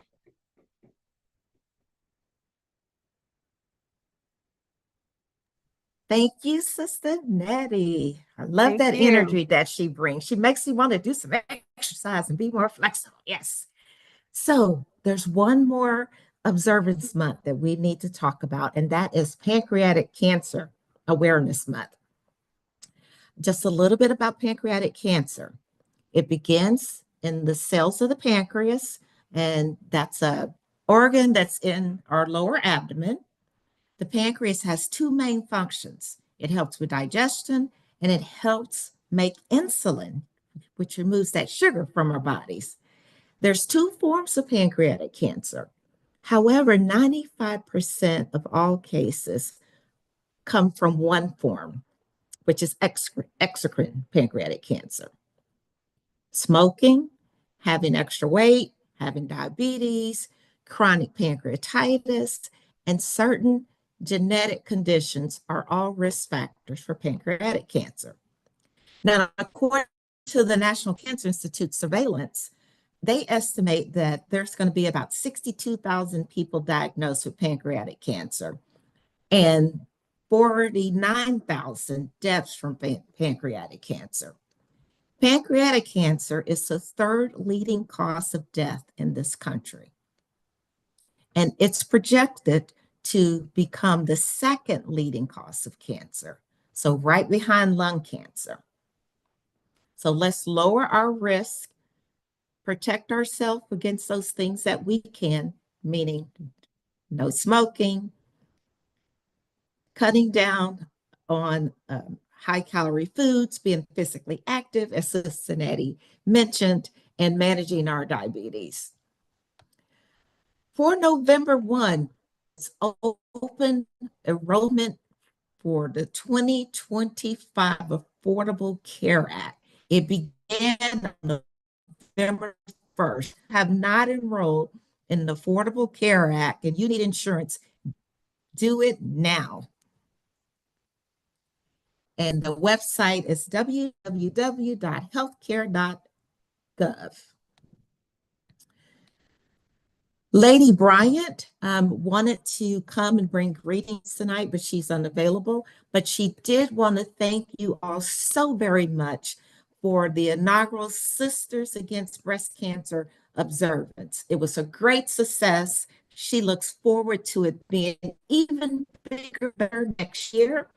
Thank you, Sister Nettie. I love Thank that you. energy that she brings. She makes me want to do some exercise and be more flexible. Yes. So there's one more observance month that we need to talk about, and that is Pancreatic Cancer Awareness Month. Just a little bit about pancreatic cancer. It begins in the cells of the pancreas, and that's a organ that's in our lower abdomen. The pancreas has 2 main functions. It helps with digestion, and it helps make insulin, which removes that sugar from our bodies. There's 2 forms of pancreatic cancer. However, 95% of all cases come from one form, which is exocrine pancreatic cancer. Smoking, having extra weight, having diabetes, chronic pancreatitis, and certain genetic conditions are all risk factors for pancreatic cancer. Now, according to the National Cancer Institute surveillance, they estimate that there's going to be about 62,000 people diagnosed with pancreatic cancer and 49,000 deaths from pancreatic cancer. Pancreatic cancer is the 3rd leading cause of death in this country. And it's projected to become the 2nd leading cause of cancer. So right behind lung cancer. So let's lower our risk, protect ourselves against those things that we can, meaning no smoking, cutting down on high-calorie foods, being physically active, as Cincinnati mentioned, and managing our diabetes. For November 1, it's open enrollment for the 2025 Affordable Care Act. It began on November 1st. Have not enrolled in the Affordable Care Act and you need insurance, do it now. And the website is www.healthcare.gov. Lady Bryant wanted to come and bring greetings tonight, but she's unavailable. But she did want to thank you all so very much for the inaugural Sisters Against Breast Cancer observance. It was a great success. She looks forward to it being even bigger, better next year.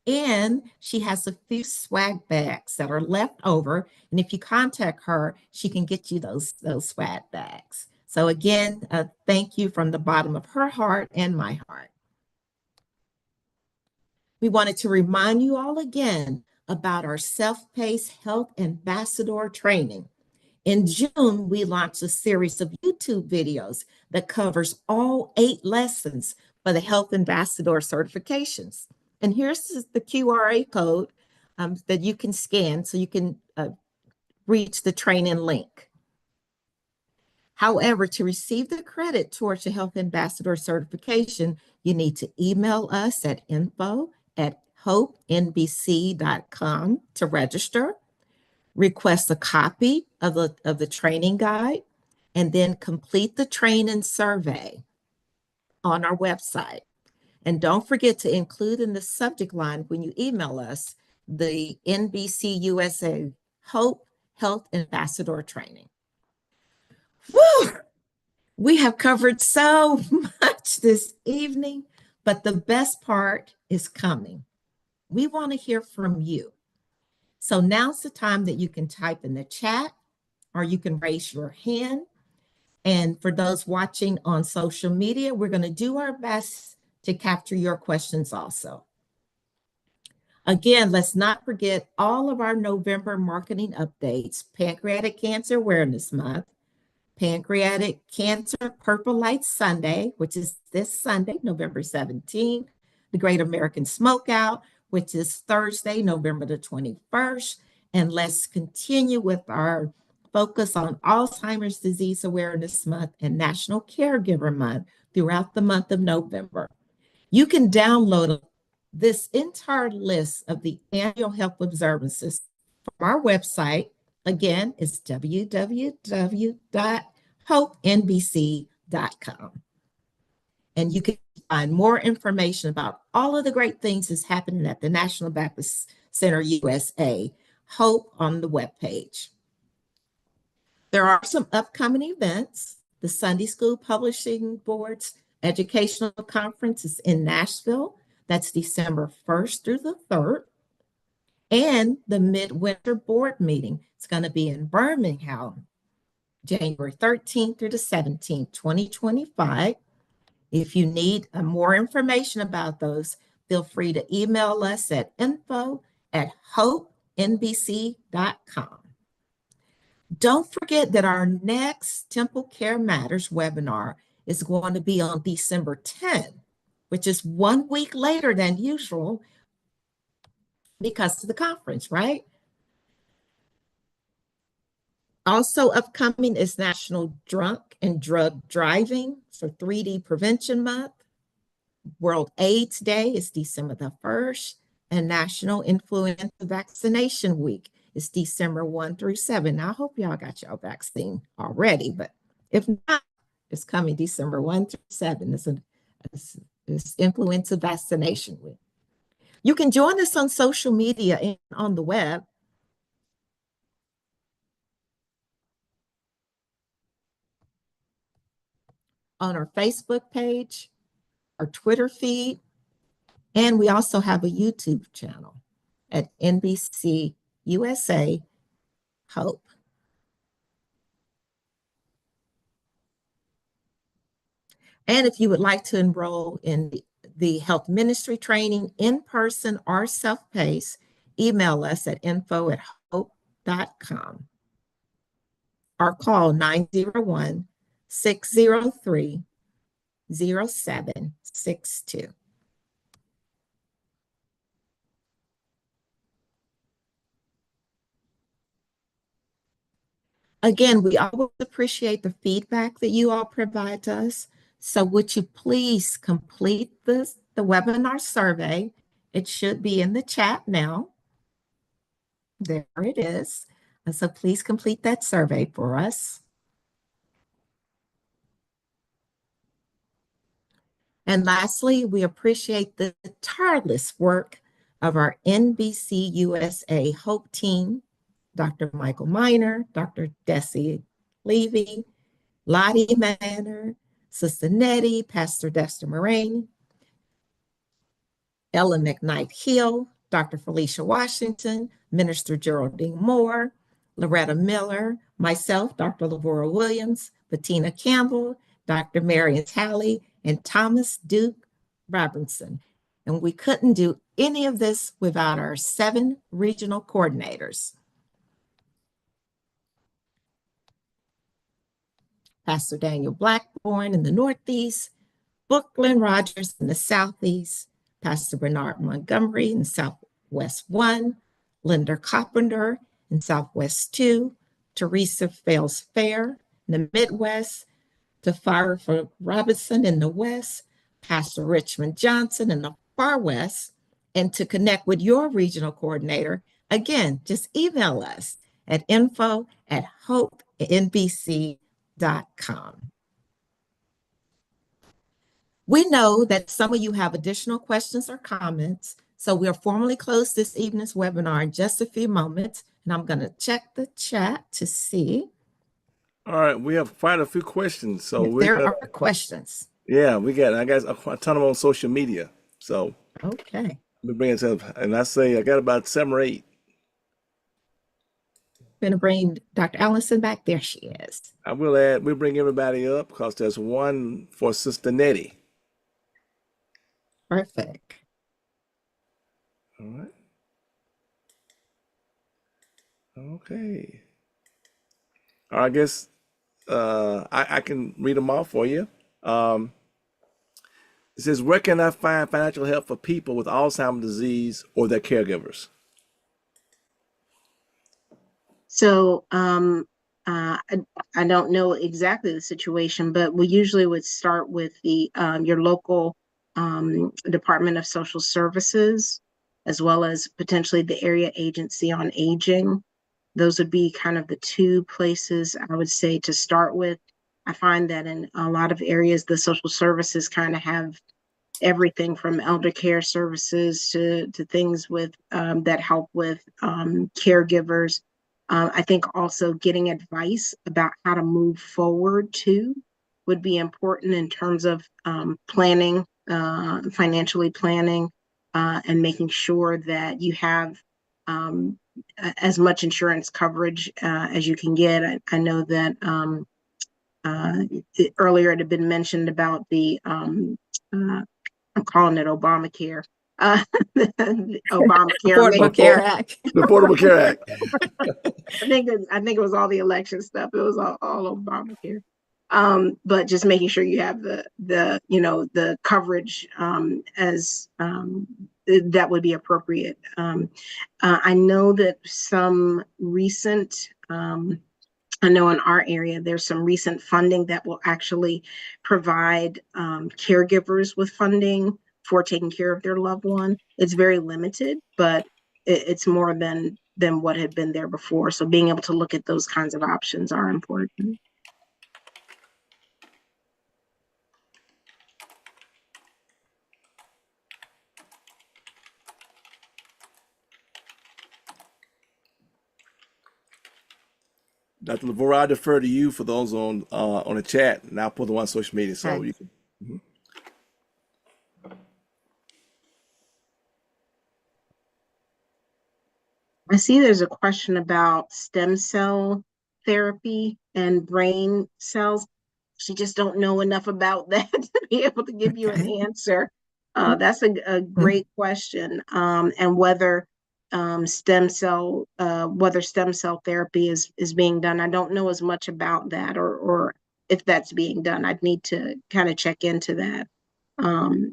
And she has a few swag bags that are left over. And if you contact her, she can get you those swag bags. So again, thank you from the bottom of her heart and my heart. We wanted to remind you all again about our self-paced health ambassador training. In June, we launched a series of YouTube videos that covers all 8 lessons for the health ambassador certifications. And here's the QR code that you can scan so you can reach the training link. However, to receive the credit towards your Health Ambassador certification, you need to email us at info@hopenbc.com to register, request a copy of the training guide, and then complete the training survey on our website. And don't forget to include in the subject line when you email us the NBCUSA Hope Health Ambassador Training. Woo! We have covered so much this evening, but the best part is coming. We want to hear from you. So now's the time that you can type in the chat or you can raise your hand. And for those watching on social media, we're going to do our best to capture your questions also. Again, let's not forget all of our November marketing updates: Pancreatic Cancer Awareness Month, Pancreatic Cancer Purple Light Sunday, which is this Sunday, November 17th, the Great American Smokeout, which is Thursday, November the 21st. And let's continue with our focus on Alzheimer's Disease Awareness Month and National Caregiver Month throughout the month of November. You can download this entire list of the annual health observances from our website. Again, it's www.hopenbc.com. And you can find more information about all of the great things that's happening at the National Baptist Center USA, HOPE, on the webpage. There are some upcoming events. The Sunday School Publishing Board's Educational Conference is in Nashville. That's December 1st through the 3rd. And the Midwinter Board Meeting is going to be in Birmingham, January 13th through the 17th, 2025. If you need more information about those, feel free to email us at info@hopenbc.com. Don't forget that our next TempleCare Matters webinar is going to be on December 10th, which is 1 week later than usual because of the conference, right? Also upcoming is National Drunk and Drug Driving for 3D Prevention Month. World AIDS Day is December the 1st, and National Influenza Vaccination Week is December 1 through 7. Now, I hope y'all got your vaccine already, but if not, it's coming December 1 through 7. It's Influenza Vaccination Week. You can join us on social media and on the web. On our Facebook page, our Twitter feed, and we also have a YouTube channel at NBC USA Hope. And if you would like to enroll in the health ministry training in person or self-paced, email us at info@hope.com. or call 901-603-0762. Again, we always appreciate the feedback that you all provide to us. So would you please complete the webinar survey? It should be in the chat now. There it is. And so please complete that survey for us. And lastly, we appreciate the tireless work of our NBCUSA HOPE team, Dr. Michael Miner, Dr. Desi Levy, Lottie Manor, Sister Nettie, Pastor Dexter Moraine, Ellen McKnight Hill, Dr. Felicia Washington, Minister Geraldine Moore, Loretta Miller, myself, Dr. Lavora Williams, Bettina Campbell, Dr. Marion Talley, and Thomas Duke Robinson. And we couldn't do any of this without our 7 regional coordinators. Pastor Daniel Blackburn in the Northeast, Brooklyn Rogers in the Southeast, Pastor Bernard Montgomery in Southwest 1, Linda Carpenter in Southwest 2, Teresa Fales Fair in the Midwest, Tafara for Robinson in the West, Pastor Richmond Johnson in the Far West. And to connect with your regional coordinator, again, just email us at info@hopenbc.com. We know that some of you have additional questions or comments, so we'll formally close this evening's webinar in just a few moments, and I'm going to check the chat to see All right, we have quite a few questions, so if there are questions. yeah, I got a ton of them on social media. So Okay. we bring it up, and I got about 7 or 8. Going to bring Dr. Allison back. There she is. We'll bring everybody up because there's one for Sister Nettie. Perfect. All right. Okay. I guess I can read them off for you. It says, where can I find financial help for people with Alzheimer's disease or their caregivers? So I don't know exactly the situation, but we usually would start with the your local Department of Social Services, as well as potentially the Area Agency on Aging. Those would be kind of the 2 places I would say to start with. I find that in a lot of areas, the social services kind of have everything from elder care services to things with that help with caregivers. I think also getting advice about how to move forward too would be important in terms of planning, financially planning, and making sure that you have as much insurance coverage as you can get. I know that earlier it had been mentioned about the I'm calling it Obamacare. The Obamacare. Affordable Care Act. The Affordable Care Act. I think it was all the election stuff. It was all Obamacare. But just making sure you have the coverage as that would be appropriate. I know that some recent I know in our area, there's some recent funding that will actually provide caregivers with funding for taking care of their loved one. It's very limited, but it's more than what had been there before. So being able to look at those kinds of options are important. Dr. Lavora, I defer to you for those on the chat, and I'll put the one on social media. So Okay. you can. I see there's a question about stem cell therapy and brain cells. She just don't know enough about that to be able to give you an Okay. answer. That's a great question. And whether stem cell, whether stem cell therapy is being done. I don't know as much about that, or if that's being done. I'd need to kind of check into that.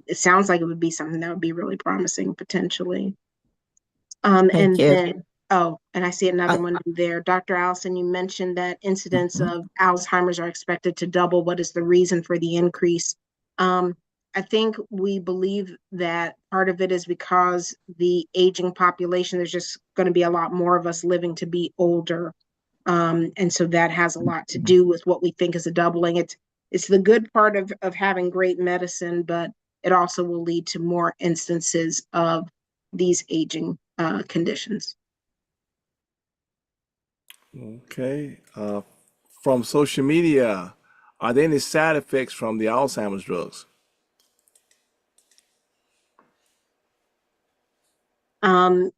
It sounds like it would be something that would be really promising potentially. Thank And you. then, oh, and I see another Oh, one there. Dr. Allison, you mentioned that incidents mhm. of Alzheimer's are expected to double. What is the reason for the increase? I think we believe that part of it is because the aging population, there's just going to be a lot more of us living to be older. And so that has a lot to do with what we think is a doubling. It's the good part of having great medicine, but it also will lead to more instances of these aging conditions. Okay. From social media, are there any side effects from the Alzheimer's drugs? Um,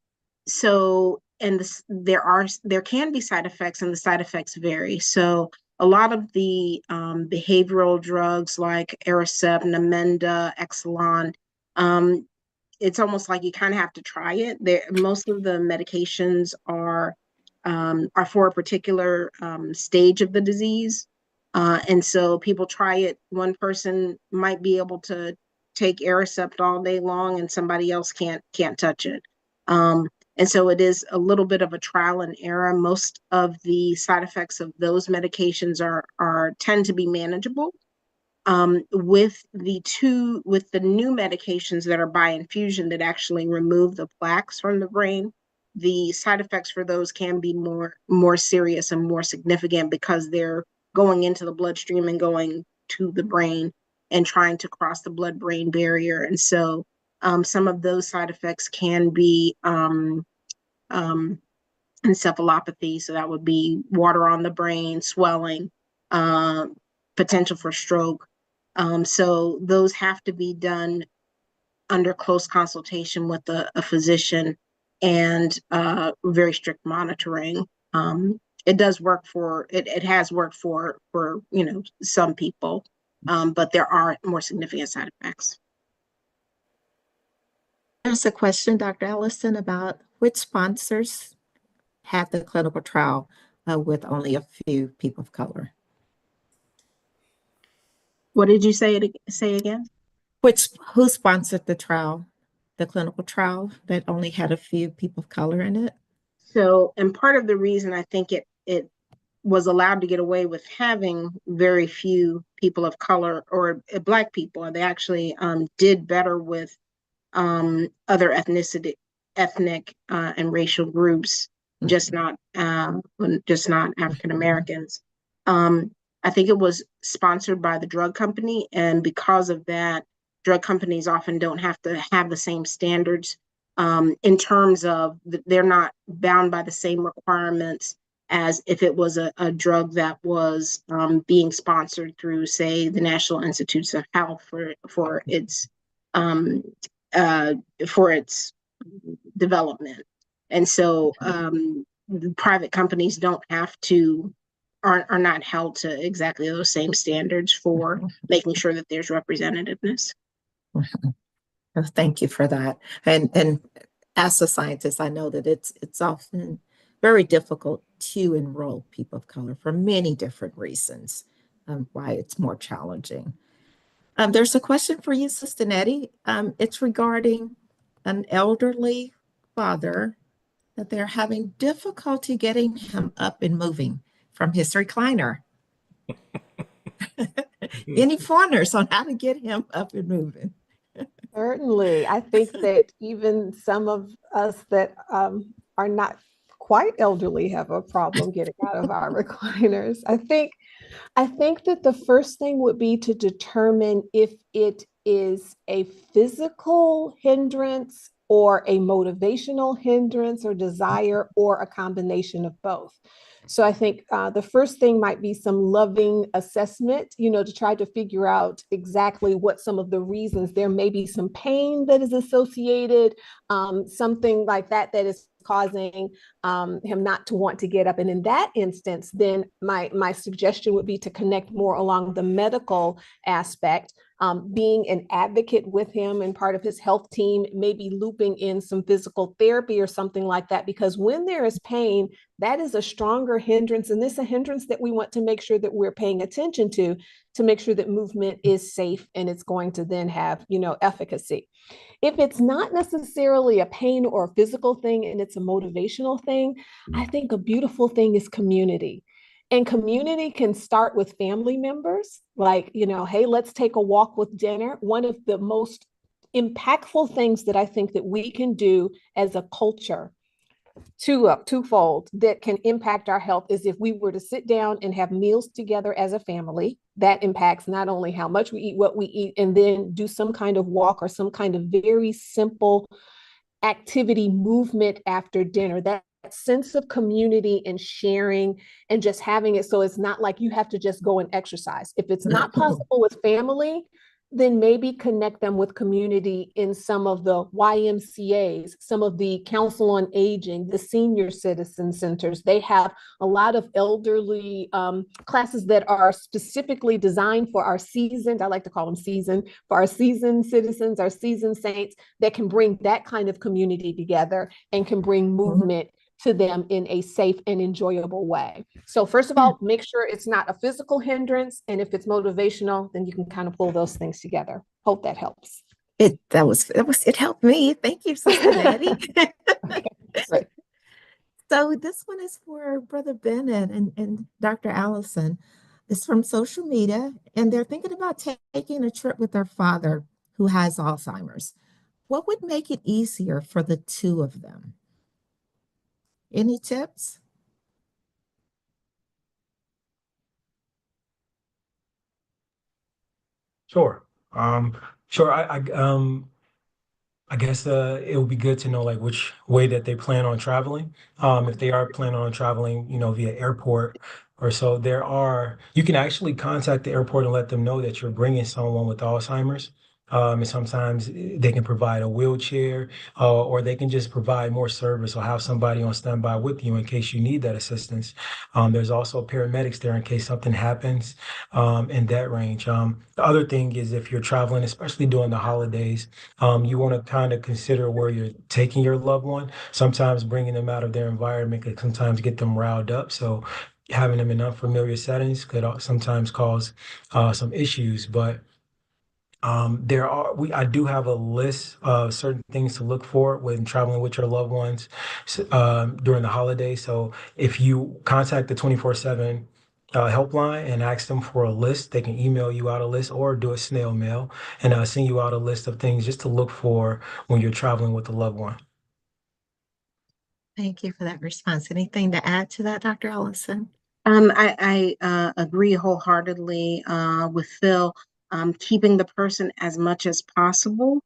so, and there can be side effects, and the side effects vary. So a lot of the behavioral drugs like Aricept, Namenda, Exelon, um, it's almost like you kind of have to try it. Most of the medications are for a particular stage of the disease, and so people try it. One person might be able to take Aricept all day long, and somebody else can't touch it. Um, and so it is a little bit of a trial and error. Most of the side effects of those medications are tend to be manageable. With the new medications that are by infusion that actually remove the plaques from the brain, the side effects for those can be more serious and more significant because they're going into the bloodstream and going to the brain and trying to cross the blood-brain barrier. And so some of those side effects can be um, encephalopathy. So that would be water on the brain, swelling, uh, potential for stroke. So those have to be done under close consultation with a physician and very strict monitoring. It does work it has worked for some people, but there are more significant side effects. There's a question, Dr. Allison, about which sponsors had the clinical trial with only a few people of color. What did you say again? Who sponsored the trial, the clinical trial that only had a few people of color in it? So, and part of the reason I think it was allowed to get away with having very few people of color or Black people, they actually did better with other ethnic and racial groups, just not African Americans. I think it was sponsored by the drug company, and because of that, drug companies often don't have to have the same standards in terms of they're not bound by the same requirements as if it was a drug that was being sponsored through, say, the National Institutes of Health for its um, uh, for its development. And so private companies don't have to, are not held to exactly those same standards for making sure that there's representativeness. Thank you for that. And as a scientist, I know that it's often very difficult to enroll people of color for many different reasons, why it's more challenging. There's a question for you, Sister Nettie. It's regarding an elderly father that they're having difficulty getting him up and moving from his recliner. Any pointers on how to get him up and moving? Certainly. I think that even some of us that are not quite elderly have a problem getting out of our recliners. I think that the first thing would be to determine if it is a physical hindrance or a motivational hindrance or desire or a combination of both. So I think the first thing might be some loving assessment, to try to figure out exactly what some of the reasons. There may be some pain that is associated, something like that is causing him not to want to get up. And in that instance, then my suggestion would be to connect more along the medical aspect being an advocate with him and part of his health team, maybe looping in some physical therapy or something like that. Because when there is pain, that is a stronger hindrance. And this is a hindrance that we want to make sure that we're paying attention to make sure that movement is safe and it's going to then have, efficacy. If it's not necessarily a pain or a physical thing and it's a motivational thing, I think a beautiful thing is community. And community can start with family members, like, hey, let's take a walk with dinner. One of the most impactful things that I think that we can do as a culture, twofold, that can impact our health is if we were to sit down and have meals together as a family. That impacts not only how much we eat, what we eat, and then do some kind of walk or some kind of very simple activity, movement after dinner. That sense of community and sharing and just having it, so it's not like you have to just go and exercise. If it's not possible with family, then maybe connect them with community in some of the YMCAs, some of the Council on Aging, the senior citizen centers. They have a lot of elderly classes that are specifically designed for our seasoned, I like to call them seasoned, for our seasoned citizens, our seasoned saints, that can bring that kind of community together and can bring movement to them in a safe and enjoyable way. So first of all, make sure it's not a physical hindrance. And if it's motivational, then you can kind of pull those things together. Hope that helps. It helped me. Thank you, Sister Maddie. Okay, great. So this one is for Brother Bennett and Dr. Allison. It's from social media, and they're thinking about taking a trip with their father who has Alzheimer's. What would make it easier for the two of them? Any tips? Sure. Sure. I guess it would be good to know like which way that they plan on traveling. If they are planning on traveling, via airport or so, you can actually contact the airport and let them know that you're bringing someone with Alzheimer's. And sometimes they can provide a wheelchair, or they can just provide more service or have somebody on standby with you in case you need that assistance. There's also paramedics there in case something happens, in that range. The other thing is if you're traveling, especially during the holidays, you want to kind of consider where you're taking your loved one. Sometimes bringing them out of their environment could sometimes get them riled up. So having them in unfamiliar settings could sometimes cause some issues. But I do have a list of certain things to look for when traveling with your loved ones during the holidays. So if you contact the 24/7 helpline and ask them for a list, they can email you out a list or do a snail mail and send you out a list of things just to look for when you're traveling with a loved one. Thank you for that response. Anything to add to that, Dr. Allison? I agree wholeheartedly with Phil. Keeping the person as much as possible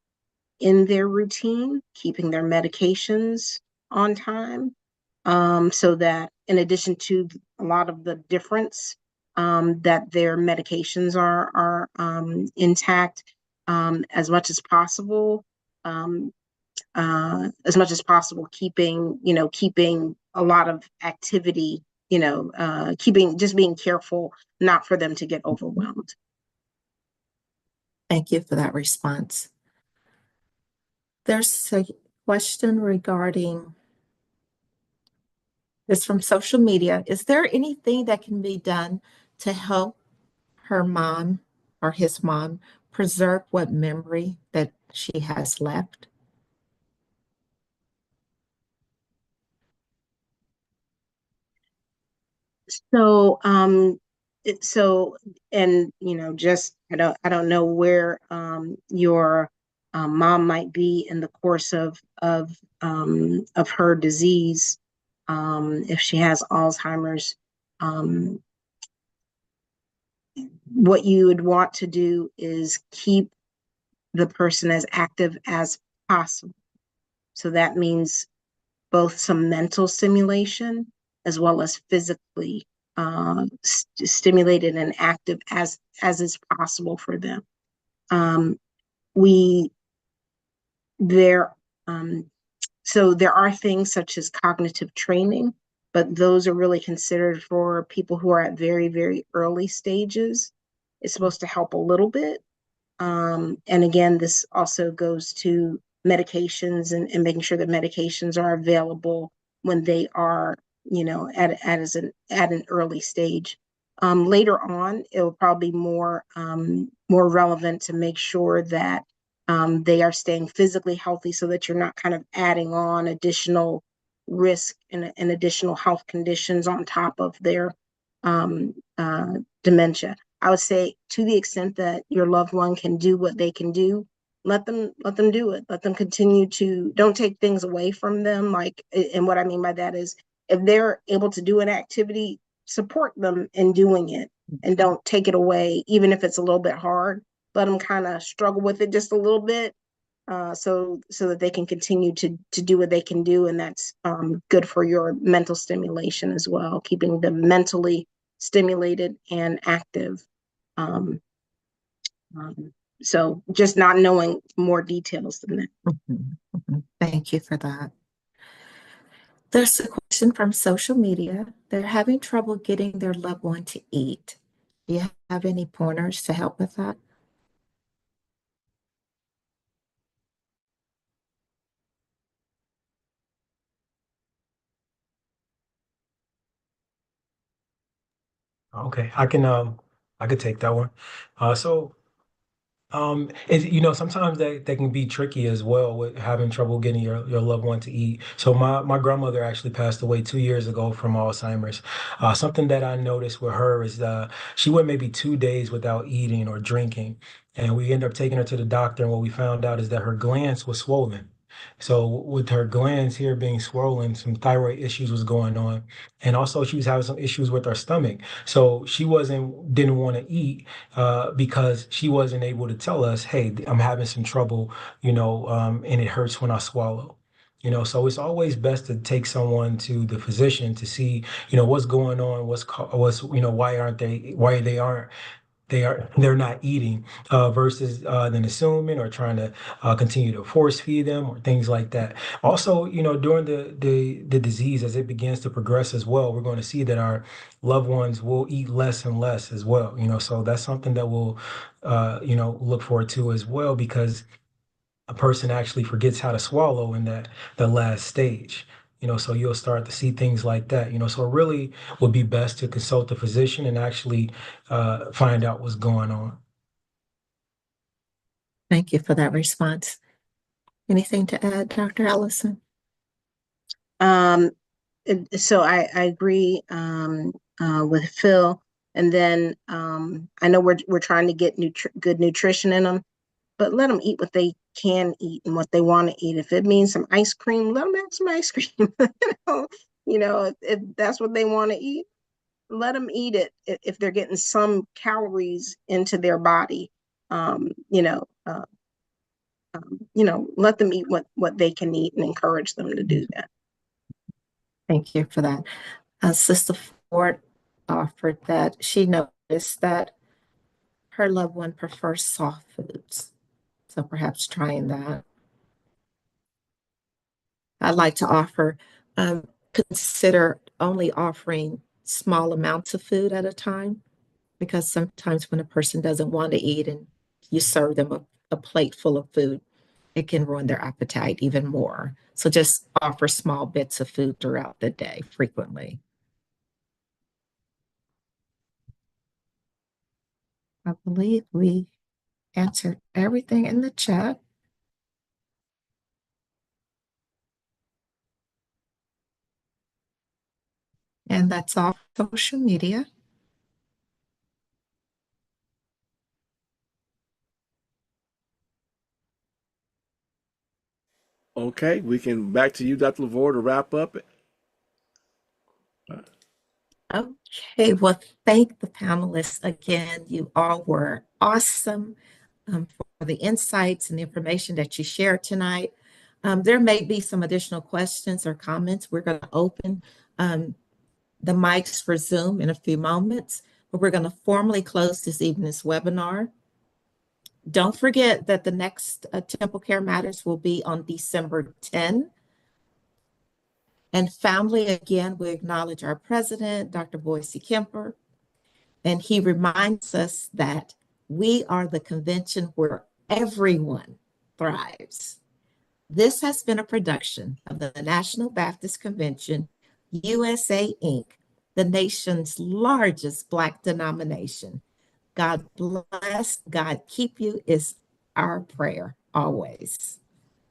in their routine, keeping their medications on time, so that in addition to a lot of the difference, that their medications are intact, as much as possible. Um, as much as possible, keeping a lot of activity, just being careful not for them to get overwhelmed. Thank you for that response. There's a question regarding this from social media. Is there anything that can be done to help her mom or his mom preserve what memory that she has left? So, and just I don't know where your mom might be in the course of her disease, if she has Alzheimer's. Um, what you would want to do is keep the person as active as possible. So that means both some mental stimulation as well as physically stimulated and active as is possible for them. We there So there are things such as cognitive training, but those are really considered for people who are at very, very early stages. It's supposed to help a little bit, And again, this also goes to medications and making sure that medications are available when they are, at an early stage. Later on, it will probably be more relevant to make sure that they are staying physically healthy, so that you're not kind of adding on additional risk and additional health conditions on top of their um, dementia. I would say, to the extent that your loved one can do what they can do, let them do it. Let them continue to, don't take things away from them. Like, and what I mean by that is, if they're able to do an activity, support them in doing it, and don't take it away, even if it's a little bit hard. Let them kind of struggle with it just a little bit, so that they can continue to do what they can do, and that's good for your mental stimulation as well, keeping them mentally stimulated and active. Um, so just not knowing more details than that. Mhm, mhm. Thank you for that. There's a question from social media. They're having trouble getting their loved one to eat. Do you have any pointers to help with that? Okay, I could take that one. So sometimes that can be tricky as well with having trouble getting your loved one to eat. So my grandmother actually passed away 2 years ago from Alzheimer's. Something that I noticed with her is she went maybe 2 days without eating or drinking, and we ended up taking her to the doctor, and what we found out is that her glands was swollen. So with her glands here being swollen, some thyroid issues was going on, and also she was having some issues with her stomach. So she didn't want to eat because she wasn't able to tell us, hey, I'm having some trouble, and it hurts when I swallow. So it's always best to take someone to the physician to see, what's going on, why they're not eating, versus than assuming or trying to continue to force feed them or things like that. Also, during the disease, as it begins to progress as well, we're going to see that our loved ones will eat less and less as well. So that's something that we'll look forward to as well, because a person actually forgets how to swallow in the last stage. So you'll start to see things like that. So it really would be best to consult a physician and actually find out what's going on. Thank you for that response. Anything to add, Dr. Allison? Um, so I agree with Phil. And then I know we're trying to get good nutrition in them, but let them eat what they can eat and what they want to eat. If it means some ice cream, let them have some ice cream. If that's what they want to eat, let them eat it. If they're getting some calories into their body, um, you know, uh, let them eat what they can eat, and encourage them to do that. Thank you for that. Sister Ford offered that she noticed that her loved one prefers soft foods. So perhaps trying that. I'd like to offer, consider only offering small amounts of food at a time, because sometimes when a person doesn't want to eat and you serve them a plate full of food, it can ruin their appetite even more. So just offer small bits of food throughout the day frequently. I believe we answered everything in the chat. And that's all social media. Okay, we can back to you, Dr. LaVore, to wrap up. Okay, well, thank the panelists again. You all were awesome for the insights and the information that you shared tonight. There may be some additional questions or comments. We're going to open the mics for Zoom in a few moments, but we're going to formally close this evening's webinar. Don't forget that the next TempleCare Matters will be on December 10. And family, again, we acknowledge our president, Dr. Boise Kimber, and he reminds us that We are the convention where everyone thrives. This has been a production of the National Baptist Convention, USA, Inc., the nation's largest Black denomination. God bless, God keep you is our prayer always.